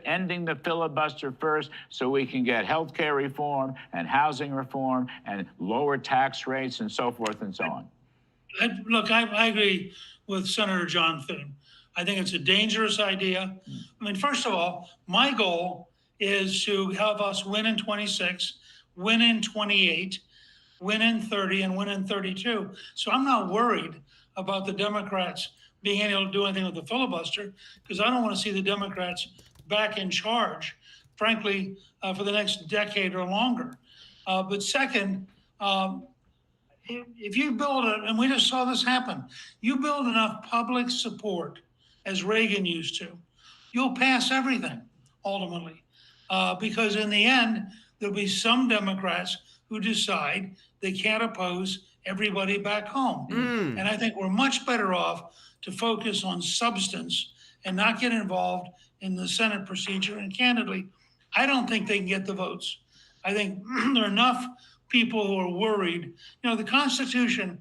ending the filibuster first so we can get health care reform and housing reform and lower tax rates and so forth and so on.
Look, I agree with Senator John Thune. I think it's a dangerous idea. I mean, first of all, my goal is to have us win in 26, win in 28, win in 30, and win in 32. So I'm not worried about the Democrats being able to do anything with the filibuster, because I don't want to see the Democrats back in charge, frankly, for the next decade or longer. But second, if you build it, and we just saw this happen, you build enough public support, as Reagan used to, you'll pass everything, ultimately. Because in the end, there'll be some Democrats who decide they can't oppose everybody back home. And I think we're much better off to focus on substance and not get involved in the Senate procedure. And candidly, I don't think they can get the votes. I think there are enough people who are worried. You know, the Constitution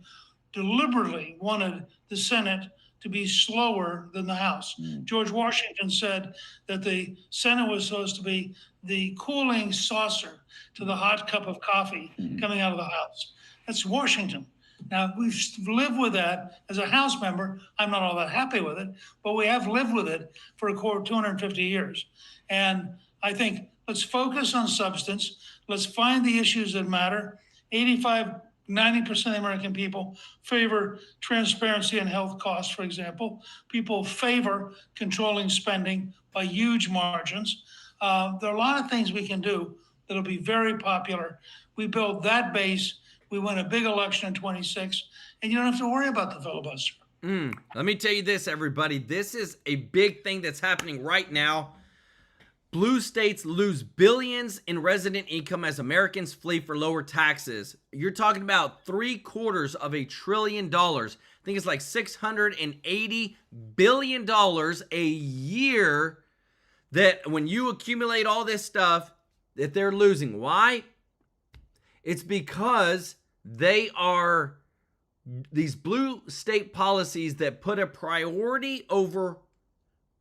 deliberately wanted the Senate to be slower than the House. George Washington said that the Senate was supposed to be the cooling saucer to the hot cup of coffee coming out of the House. That's Washington. Now, we've lived with that as a House member. I'm not all that happy with it, but we have lived with it for 250 years. And I think let's focus on substance. Let's find the issues that matter. 90% of the American people favor transparency and health costs, for example. People favor controlling spending by huge margins. There are a lot of things we can do that'll be very popular. We build that base. We win a big election in 26, and you don't have to worry about the filibuster.
Let me tell you this, everybody. This is a big thing that's happening right now. Blue states lose billions in resident income as Americans flee for lower taxes. You're talking about $750 billion. I think it's like $680 billion a year that when you accumulate all this stuff that they're losing. Why? It's because they are these blue state policies that put a priority over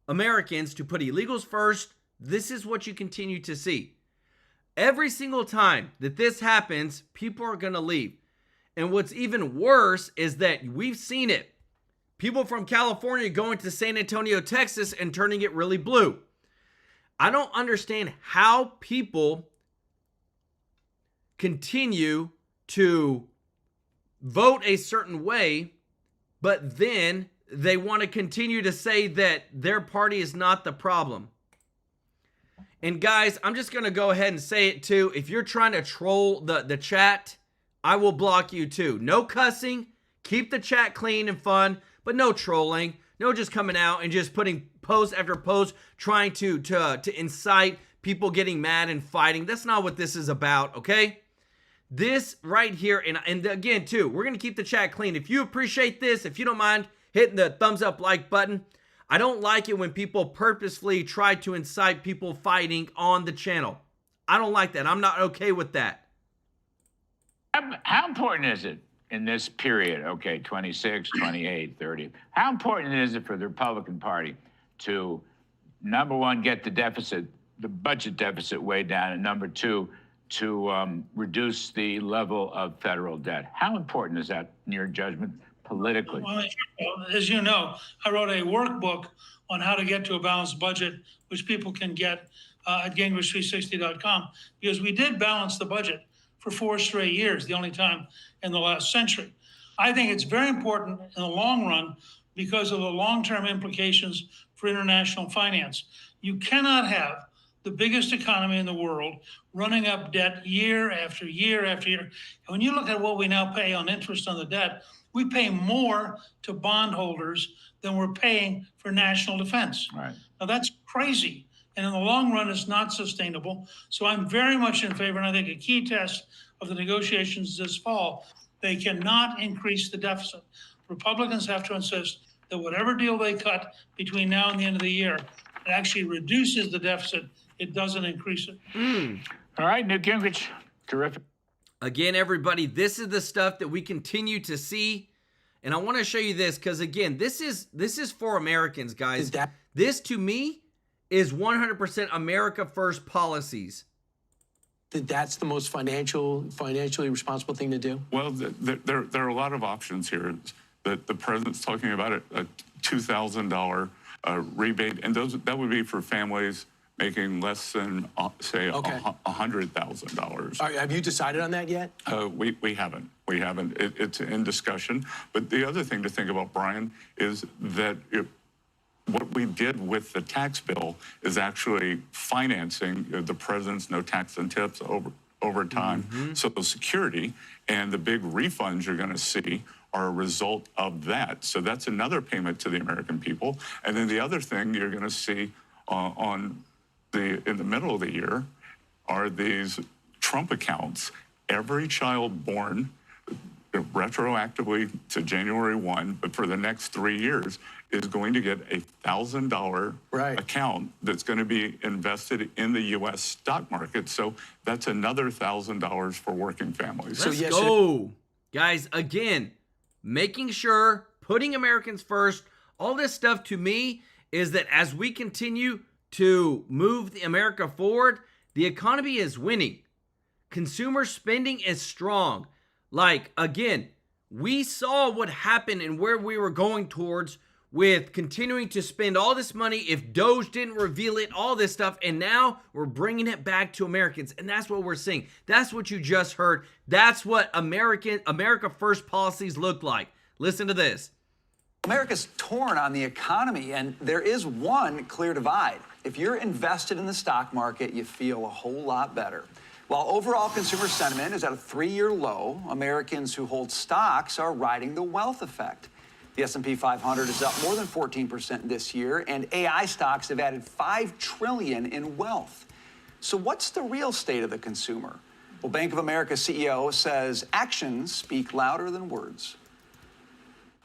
Americans to put illegals first. This is what you continue to see. Every single time that this happens, people are going to leave. And what's even worse is that we've seen it. People from California going to San Antonio, Texas, and turning it really blue. I don't understand how people continue to vote a certain way, but then they want to continue to say that their party is not the problem. And guys, I'm just going to go ahead and say it too. If you're trying to troll the chat, I will block you too. No cussing. Keep the chat clean and fun, but no trolling. No just coming out and just putting post after post trying to incite people getting mad and fighting. That's not what this is about, okay? This right here, and again too, we're going to keep the chat clean. If you appreciate this, if you don't mind hitting the thumbs up like button, I don't like it when people purposefully try to incite people fighting on the channel. I don't like that. I'm not okay with that.
How important is it in this period, okay, 26, 28, 30, how important is it for the Republican Party to, number one, get the deficit, the budget deficit way down, and number two, to reduce the level of federal debt? How important is that in your judgment politically?
Well, as you know, I wrote a workbook on how to get to a balanced budget, which people can get at Gingrich360.com, because we did balance the budget for 4 straight years, the only time in the last century. I think it's very important in the long run because of the long-term implications for international finance. You cannot have the biggest economy in the world running up debt year after year after year. And when you look at what we now pay on interest on the debt, we pay more to bondholders than we're paying for national defense.
Right.
Now that's crazy. And in the long run, it's not sustainable. So I'm very much in favor, and I think a key test of the negotiations this fall, they cannot increase the deficit. Republicans have to insist that whatever deal they cut between now and the end of the year, it actually reduces the deficit. It doesn't increase it.
All right, Newt Gingrich, terrific.
Again, everybody, this is the stuff that we continue to see. And I want to show you this because, again, this is for Americans, guys. This, to me, is 100% America First policies.
That's the most financially responsible thing to do?
Well, there are a lot of options here. The president's talking about a $2,000 rebate, and that would be for families making less than, say, $100,000.
Have you decided on that yet?
We haven't. We haven't. It's in discussion. But the other thing to think about, Brian, is that what we did with the tax bill is actually financing the president's no tax and tips over time. Social Security and the big refunds you're going to see are a result of that. So that's another payment to the American people. And then the other thing you're going to see in the middle of the year are these Trump accounts. Every child born retroactively to January 1, but for the next 3 years, is going to get a $1,000 account that's going to be invested in the U.S. stock market. So that's another $1,000 for working families.
Let's go. Guys, again, making sure, putting Americans first All this stuff to me is that as we continue to move the America forward, the economy is winning. Consumer spending is strong. Like, again, we saw what happened and where we were going towards with continuing to spend all this money if Doge didn't reveal it, all this stuff, and now we're bringing it back to Americans, and that's what we're seeing. That's what you just heard. That's what America First policies look like. Listen to this.
America's torn on the economy, and there is one clear divide. If you're invested in the stock market, you feel a whole lot better. While overall consumer sentiment is at a 3-year low, Americans who hold stocks are riding the wealth effect. The S&P 500 is up more than 14% this year, and AI stocks have added $5 trillion in wealth. So what's the real state of the consumer? Well, Bank of America CEO says actions speak louder than words.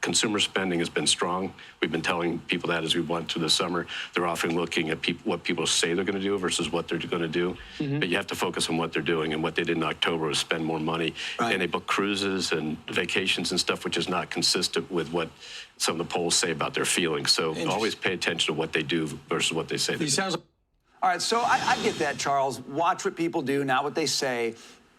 Consumer spending has been strong. We've been telling people that as we went through the summer. They're often looking at what people say they're going to do versus what they're going to do. But you have to focus on what they're doing. And what they did in October was spend more money. Right. And they book cruises and vacations and stuff, which is not consistent with what some of the polls say about their feelings. So always pay attention to what they do versus what they say they do.
All right, so I get that, Charles. Watch what people do, not what they say.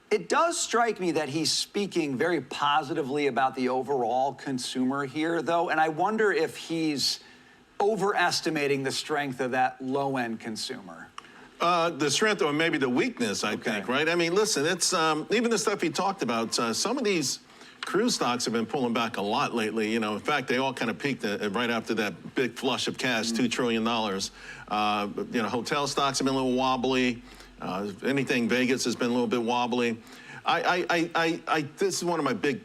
It does strike me that he's speaking very positively about the overall consumer here, though, and I wonder if he's overestimating the strength of that low-end consumer.
The strength or maybe the weakness, I think, right? I mean, listen, it's even the stuff he talked about, some of these cruise stocks have been pulling back a lot lately. You know, in fact, they all kind of peaked right after that big flush of cash, $2 trillion. You know, hotel stocks have been a little wobbly. Anything Vegas has been a little bit wobbly. This is one of my big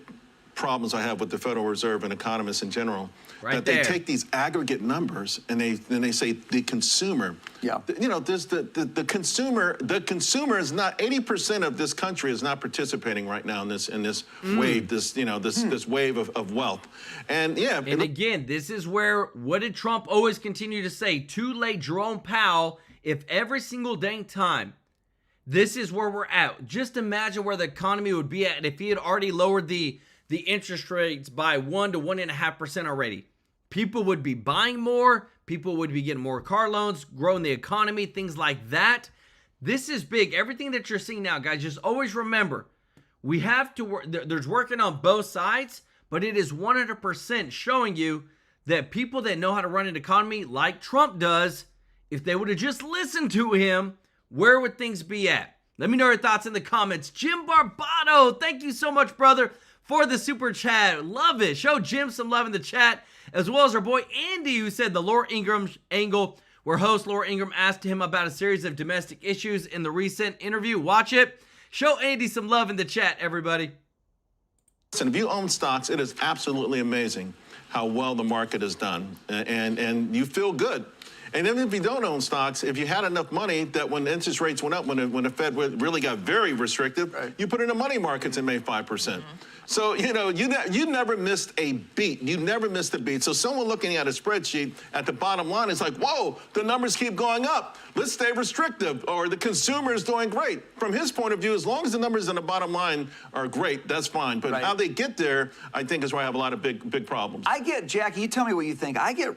problems I have with the Federal Reserve and economists in general. That they take these aggregate numbers and they say the consumer. Yeah. You know, there's the consumer. The consumer is not 80% of this country is not participating right now in this wave. This wave of wealth. And yeah.
And again, this is where what did Trump always continue to say? Too late, Jerome Powell. If every single dang time. This is where we're at. Just imagine where the economy would be at if he had already lowered the interest rates by 1 to 1.5% already. People would be buying more. People would be getting more car loans, growing the economy, things like that. This is big. Everything that you're seeing now, guys, just always remember, we have to work. There's working on both sides, but it is 100% showing you that people that know how to run an economy like Trump does, if they would have just listened to him, where would things be at? Let me know your thoughts in the comments. Jim Barbato, thank you so much, brother, for the super chat. Love it. Show Jim some love in the chat, as well as our boy Andy, who said the Laura Ingraham angle, where host Laura Ingraham asked him about a series of domestic issues in the recent interview. Watch it. Show Andy some love in the chat, everybody.
Listen, if you own stocks, it is absolutely amazing how well the market has done, and you feel good. And even if you don't own stocks, if you had enough money that when interest rates went up, when the Fed really got very restrictive, you put it in the money markets and made 5%. So, you know, you never missed a beat. You never missed a beat. So someone looking at a spreadsheet at the bottom line is like, whoa, the numbers keep going up. Let's stay restrictive. Or the consumer is doing great. From his point of view, as long as the numbers on the bottom line are great, that's fine. But how they get there, I think, is where I have a lot of big problems.
Jackie, you tell me what you think. I get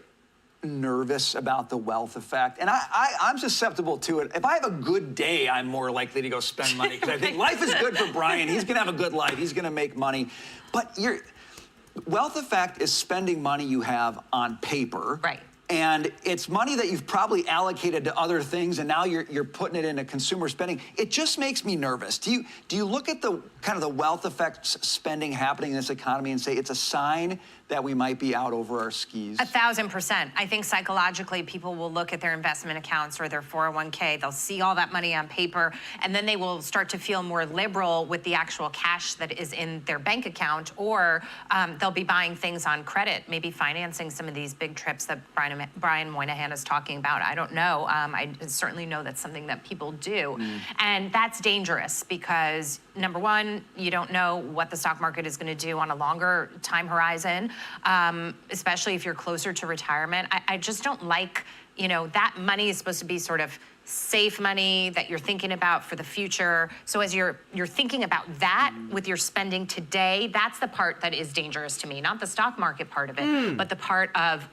nervous about the wealth effect, and I'm susceptible to it. If I have a good day, I'm more likely to go spend money because I think life is good for Brian. He's gonna have a good life. He's gonna make money. But wealth effect is spending money you have on paper. Right. And it's money that you've probably allocated to other things, and now you're putting it into consumer spending. It just makes me nervous. Do you look at the kind of the wealth effect spending happening in this economy and say it's a sign that we might be out over our skis?
1,000%. I think psychologically people will look at their investment accounts or their 401k. They'll see all that money on paper, and then they will start to feel more liberal with the actual cash that is in their bank account, or they'll be buying things on credit, maybe financing some of these big trips that Brian Moynihan is talking about. I don't know. I certainly know that's something that people do. And that's dangerous because, number one, you don't know what the stock market is going to do on a longer time horizon, especially if you're closer to retirement. I just don't like, you know, that money is supposed to be sort of safe money that you're thinking about for the future. So as you're thinking about that with your spending today, that's the part that is dangerous to me, not the stock market part of it, but the part of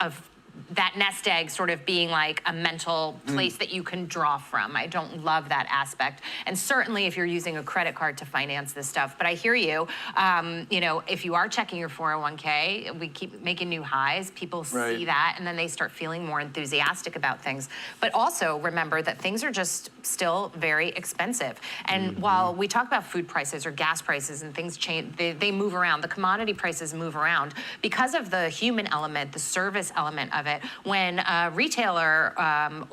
that nest egg sort of being like a mental place that you can draw from. I don't love that aspect. And certainly if you're using a credit card to finance this stuff. But I hear you, you know, if you are checking your 401k, we keep making new highs, people see that, and then they start feeling more enthusiastic about things. But also remember that things are just still very expensive. And while we talk about food prices or gas prices and things change, they move around, the commodity prices move around because of the human element, the service element of it. When a retailer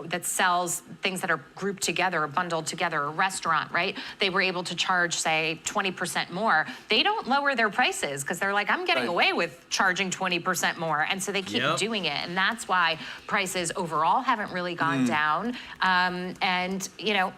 that sells things that are grouped together or bundled together, a restaurant, right? They were able to charge, say, 20% more. They don't lower their prices because they're like, I'm getting away with charging 20% more. And so they keep doing it. And that's why prices overall haven't really gone down. And, you know,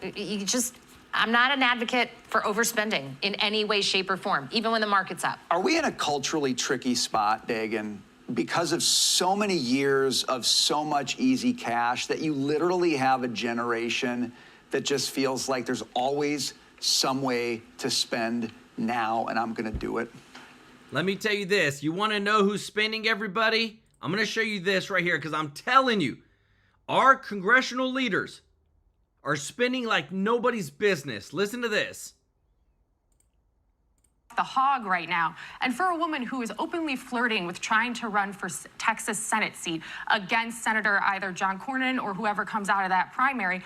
I'm not an advocate for overspending in any way, shape, or form, even when the market's up.
Are we in a culturally tricky spot, Dagan, because of so many years of so much easy cash that you literally have a generation that just feels like there's always some way to spend now, and I'm going to do it?
Let me tell you this. You want to know who's spending, everybody? I'm going to show you this right here because I'm telling you, our congressional leaders are spending like nobody's business. Listen to this.
The hog right now. And for a woman who is openly flirting with trying to run for Texas Senate seat against Senator either John Cornyn or whoever comes out of that primary,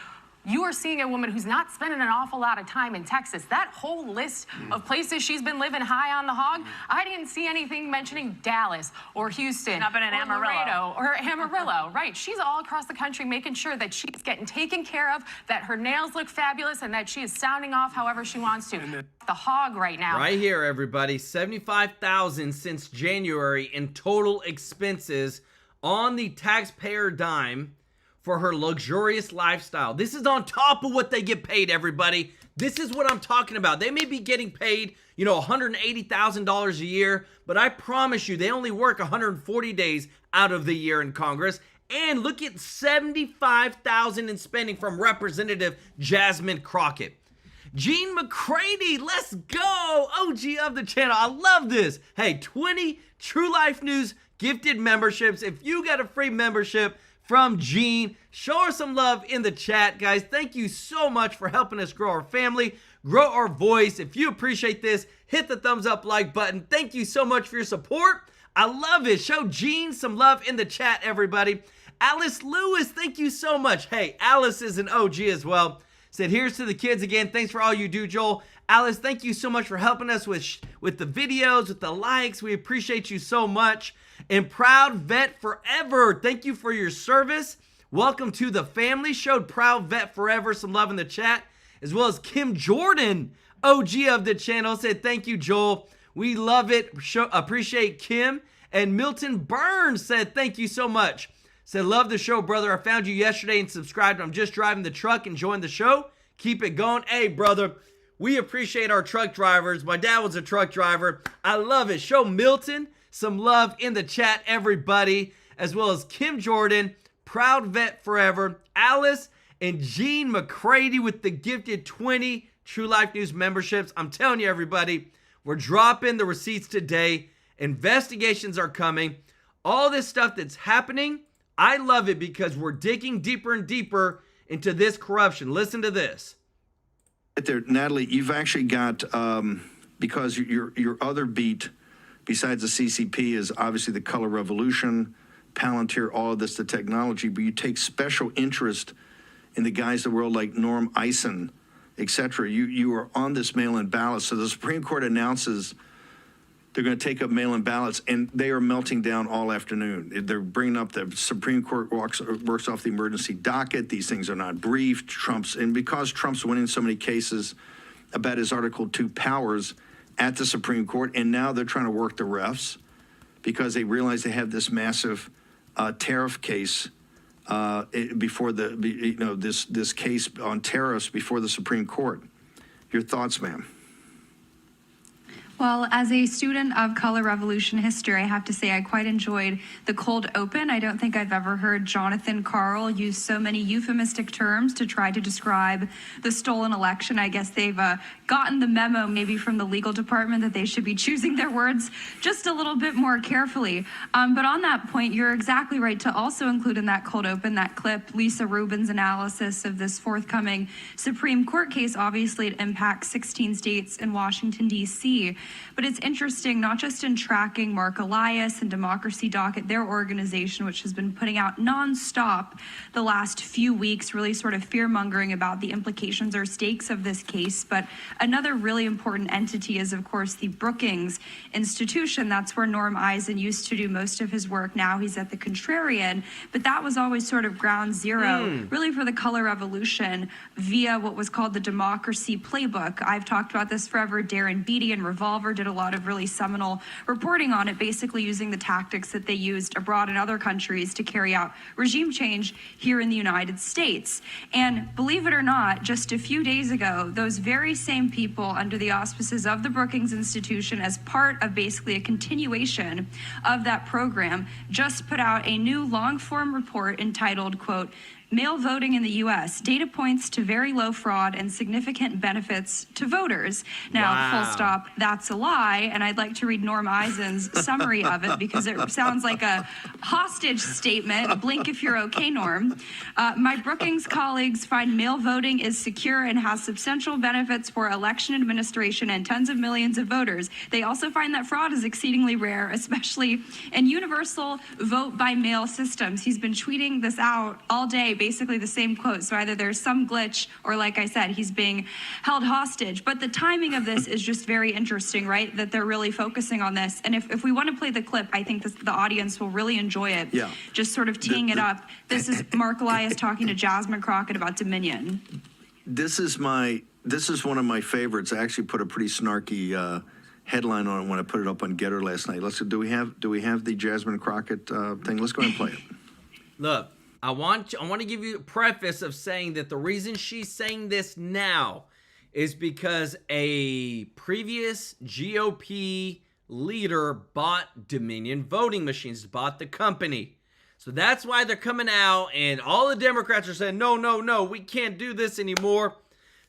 you are seeing a woman who's not spending an awful lot of time in Texas. That whole list of places she's been living high on the hog, I didn't see anything mentioning Dallas or Houston
Up in an
or
Amarillo.
Laredo or Amarillo. Right, she's all across the country making sure that she's getting taken care of, that her nails look fabulous, and that she is sounding off however she wants to. The hog right now.
Right here, everybody. $75,000 since January in total expenses on the taxpayer dime for her luxurious lifestyle. This is on top of what they get paid, everybody. This is what I'm talking about. They may be getting paid, you know, $180,000 a year, but I promise you, they only work 140 days out of the year in Congress. And look at $75,000 in spending from Representative Jasmine Crockett. Gene McCready, let's go. OG of the channel. I love this. Hey, 20 TrueLife News gifted memberships. If you got a free membership from Gene, show her some love in the chat, guys. Thank you so much for helping us grow our family, grow our voice. If you appreciate this, hit the thumbs up like button. Thank you so much for your support. I love it. Show Gene some love in the chat, everybody. Alice Lewis, thank you so much. Hey, Alice is an OG as well. Said, here's to the kids again. Thanks for all you do, Joel. Alice, thank you so much for helping us with the videos, with the likes. We appreciate you so much. And Proud Vet Forever, thank you for your service. Welcome to the family. Showed Proud Vet Forever some love in the chat, as well as Kim Jordan, OG of the channel, said, thank you, Joel. We love it. Appreciate Kim. And Milton Burns said, thank you so much. Said, love the show, brother. I found you yesterday and subscribed. I'm just driving the truck, enjoying the show. Keep it going. Hey, brother, we appreciate our truck drivers. My dad was a truck driver. I love it. Show Milton some love in the chat, everybody, as well as Kim Jordan, Proud Vet Forever, Alice, and Gene McCready with the gifted 20 TrueLife News memberships. I'm telling you, everybody, we're dropping the receipts today. Investigations are coming. All this stuff that's happening, I love it because we're digging deeper and deeper into this corruption. Listen to this.
Right there, Natalie, you've actually got, because your other beat besides the CCP is obviously the color revolution, Palantir, all of this, the technology, but you take special interest in the guys of the world like Norm Eisen, et cetera. You are on this mail-in ballot. So the Supreme Court announces they're going to take up mail-in ballots, and they are melting down all afternoon. They're bringing up the Supreme Court works off the emergency docket. These things are not briefed. Because Trump's winning so many cases about his Article 2 powers at the Supreme Court, and now they're trying to work the refs because they realize they have this massive tariff case before this case on tariffs before the Supreme Court. Your thoughts, ma'am?
Well, as a student of color revolution history, I have to say I quite enjoyed the cold open. I don't think I've ever heard Jonathan Karl use so many euphemistic terms to try to describe the stolen election. I guess they've gotten the memo maybe from the legal department that they should be choosing their words just a little bit more carefully. But on that point, you're exactly right to also include in that cold open, that clip, Lisa Rubin's analysis of this forthcoming Supreme Court case. Obviously, it impacts 16 states and Washington, D.C., but it's interesting, not just in tracking Mark Elias and Democracy Docket, their organization, which has been putting out nonstop the last few weeks, really sort of fear-mongering about the implications or stakes of this case. But another really important entity is, of course, the Brookings Institution. That's where Norm Eisen used to do most of his work. Now he's at the Contrarian. But that was always sort of ground zero, really, for the color revolution via what was called the Democracy Playbook. I've talked about this forever. Darren Beatty and Revolver did a lot of really seminal reporting on it, basically using the tactics that they used abroad in other countries to carry out regime change here in the United States. And believe it or not, just a few days ago, those very same people under the auspices of the Brookings Institution, as part of basically a continuation of that program, just put out a new long-form report entitled, quote, Mail Voting in the U.S. Data points to very low fraud and significant benefits to voters. Now, full stop, that's a lie. And I'd like to read Norm Eisen's summary of it because it sounds like a hostage statement. Blink if you're okay, Norm. My Brookings colleagues find mail voting is secure and has substantial benefits for election administration and tens of millions of voters. They also find that fraud is exceedingly rare, especially in universal vote by mail systems. He's been tweeting this out all day, basically the same quote. So either there's some glitch or, like I said, he's being held hostage. But the timing of this is just very interesting, right? That they're really focusing on this. And if we want to play the clip, I think the audience will really enjoy it. Yeah. Just sort of teeing it up. This is Mark Elias talking to Jasmine Crockett about Dominion.
This is one of my favorites. I actually put a pretty snarky headline on it when I put it up on Getter last night. Do we have the Jasmine Crockett thing? Let's go ahead and play it.
Look, I want to give you a preface of saying that the reason she's saying this now is because a previous GOP leader bought Dominion voting machines, bought the company. So that's why they're coming out, and all the Democrats are saying, no, we can't do this anymore.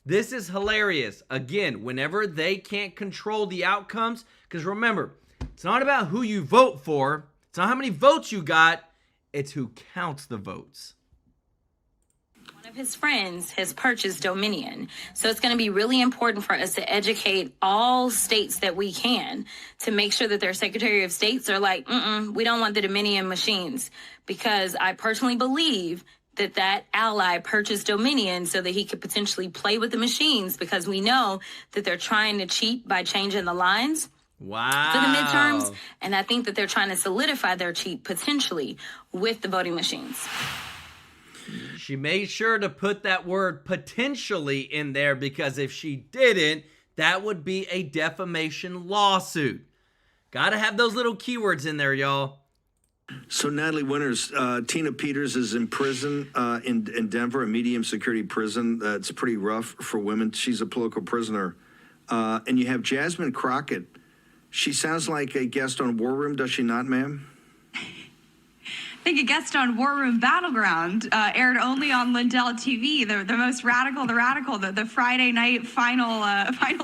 This is hilarious. Again, whenever they can't control the outcomes, because remember, it's not about who you vote for. It's not how many votes you got. It's who counts the votes.
One of his friends has purchased Dominion. So it's going to be really important for us to educate all states that we can to make sure that their Secretary of States are like, we don't want the Dominion machines. Because I personally believe that ally purchased Dominion so that he could potentially play with the machines, because we know that they're trying to cheat by changing the lines.
Wow.
For the midterms, and I think that they're trying to solidify their cheat potentially with the voting machines.
She made sure to put that word potentially in there, because if she didn't, that would be a defamation lawsuit. Gotta have those little keywords in there, y'all.
So, Natalie Winters, Tina Peters is in prison in Denver, a medium security prison. It's pretty rough for women. She's a political prisoner. And you have Jasmine Crockett. She sounds like a guest on War Room, does she not, ma'am?
I think a guest on War Room Battleground, aired only on Lindell TV, the most radical, the Friday night final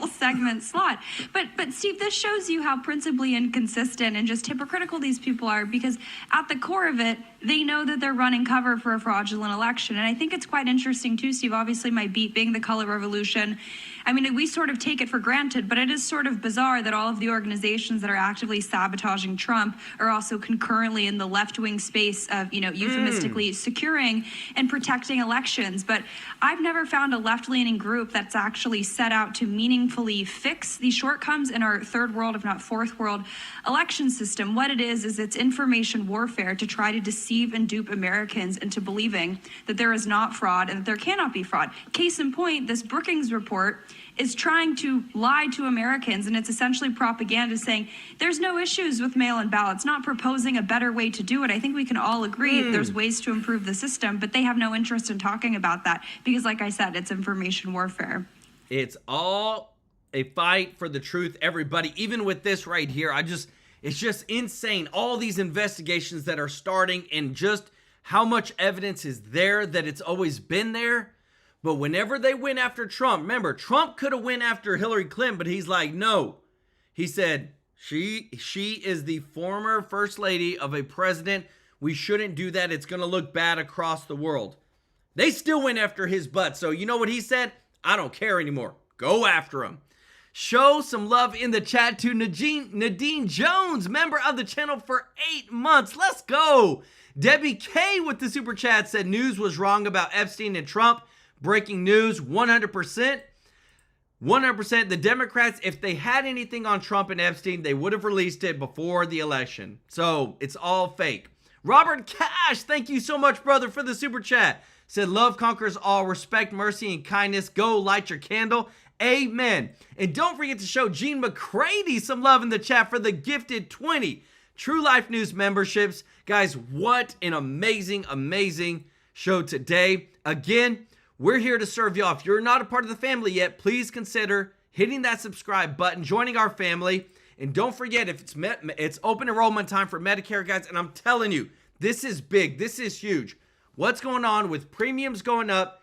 segment slot. But Steve, this shows you how principally inconsistent and just hypocritical these people are, because at the core of it, they know that they're running cover for a fraudulent election. And I think it's quite interesting too, Steve, obviously my beat being the color revolution. I mean, we sort of take it for granted, but it is sort of bizarre that all of the organizations that are actively sabotaging Trump are also concurrently in the left-wing space of, euphemistically securing and protecting elections. But I've never found a left-leaning group that's actually set out to meaningfully fix the shortcomings in our third world, if not fourth world, election system. What it is it's information warfare to try to deceive and dupe Americans into believing that there is not fraud and that there cannot be fraud. Case in point, this Brookings report is trying to lie to Americans, and it's essentially propaganda saying there's no issues with mail-in ballots, not proposing a better way to do it. I think we can all agree there's ways to improve the system, but they have no interest in talking about that because, like I said, it's information warfare.
It's all a fight for the truth, everybody. Even with this right here, it's just insane. All these investigations that are starting and just how much evidence is there that it's always been there. But whenever they went after Trump, remember, Trump could have went after Hillary Clinton, but he's like, no. He said, she is the former first lady of a president. We shouldn't do that. It's going to look bad across the world. They still went after his butt. So you know what he said? I don't care anymore. Go after him. Show some love in the chat to Nadine Jones, member of the channel for 8 months. Let's go. Debbie K with the super chat said news was wrong about Epstein and Trump. Breaking news, 100%. 100%. The Democrats, if they had anything on Trump and Epstein, they would have released it before the election. So it's all fake. Robert Cash, thank you so much, brother, for the super chat. Said love conquers all, respect, mercy, and kindness. Go light your candle. Amen. And don't forget to show Gene McCready some love in the chat for the gifted 20 TrueLife News memberships. Guys, what an amazing, amazing show today. Again, we're here to serve y'all. If you're not a part of the family yet, please consider hitting that subscribe button, joining our family. And don't forget, if it's open enrollment time for Medicare, guys. And I'm telling you, this is big. This is huge. What's going on with premiums going up,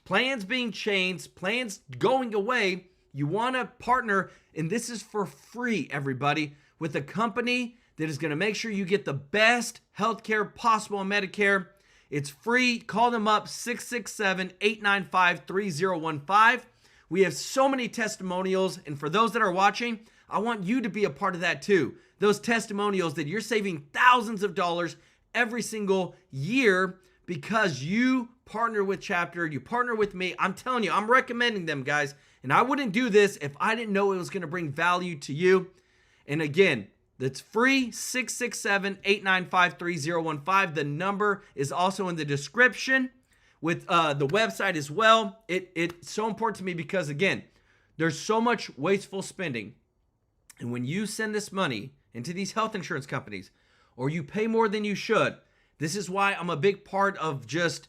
plans being changed, plans going away? You want to partner, and this is for free, everybody, with a company that is going to make sure you get the best healthcare possible on Medicare. It's free. Call them up, 667-895-3015. We have so many testimonials, and for those that are watching, I want you to be a part of that too. Those testimonials that you're saving thousands of dollars every single year because you partner with Chapter, you partner with me. I'm telling you, I'm recommending them, guys. And I wouldn't do this if I didn't know it was going to bring value to you. And again, that's free, 667-895-3015. The number is also in the description with the website as well. It's so important to me because, again, there's so much wasteful spending. And when you send this money into these health insurance companies, or you pay more than you should, this is why I'm a big part of just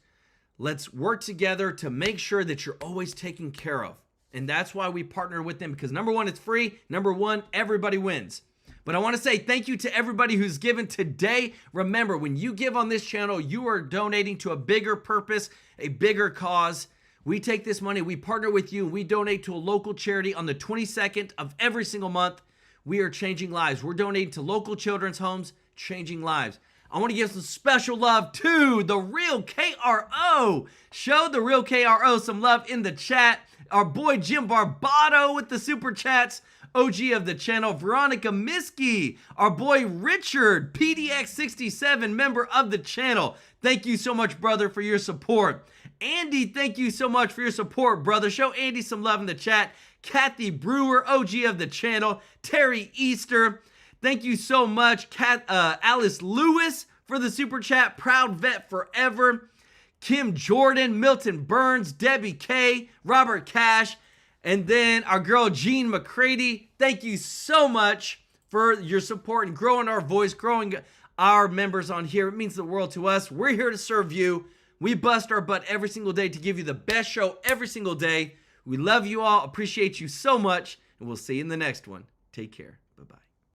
let's work together to make sure that you're always taken care of. And that's why we partner with them, because number one, it's free. Number one, everybody wins. But I want to say thank you to everybody who's given today. Remember, when you give on this channel, you are donating to a bigger purpose, a bigger cause. We take this money, we partner with you, and we donate to a local charity on the 22nd of every single month. We are changing lives. We're donating to local children's homes, changing lives. I want to give some special love to the Real KRO. Show the Real KRO some love in the chat. Our boy Jim Barbato with the super chats. OG of the channel, Veronica Miskey. Our boy Richard, PDX67, member of the channel. Thank you so much, brother, for your support. Andy, thank you so much for your support, brother. Show Andy some love in the chat. Kathy Brewer, OG of the channel. Terry Easter. Thank you so much, Alice Lewis, for the super chat. Proud Vet Forever. Kim Jordan, Milton Burns, Debbie K, Robert Cash, and then our girl Jean McCready. Thank you so much for your support and growing our voice, growing our members on here. It means the world to us. We're here to serve you. We bust our butt every single day to give you the best show every single day. We love you all, appreciate you so much, and we'll see you in the next one. Take care.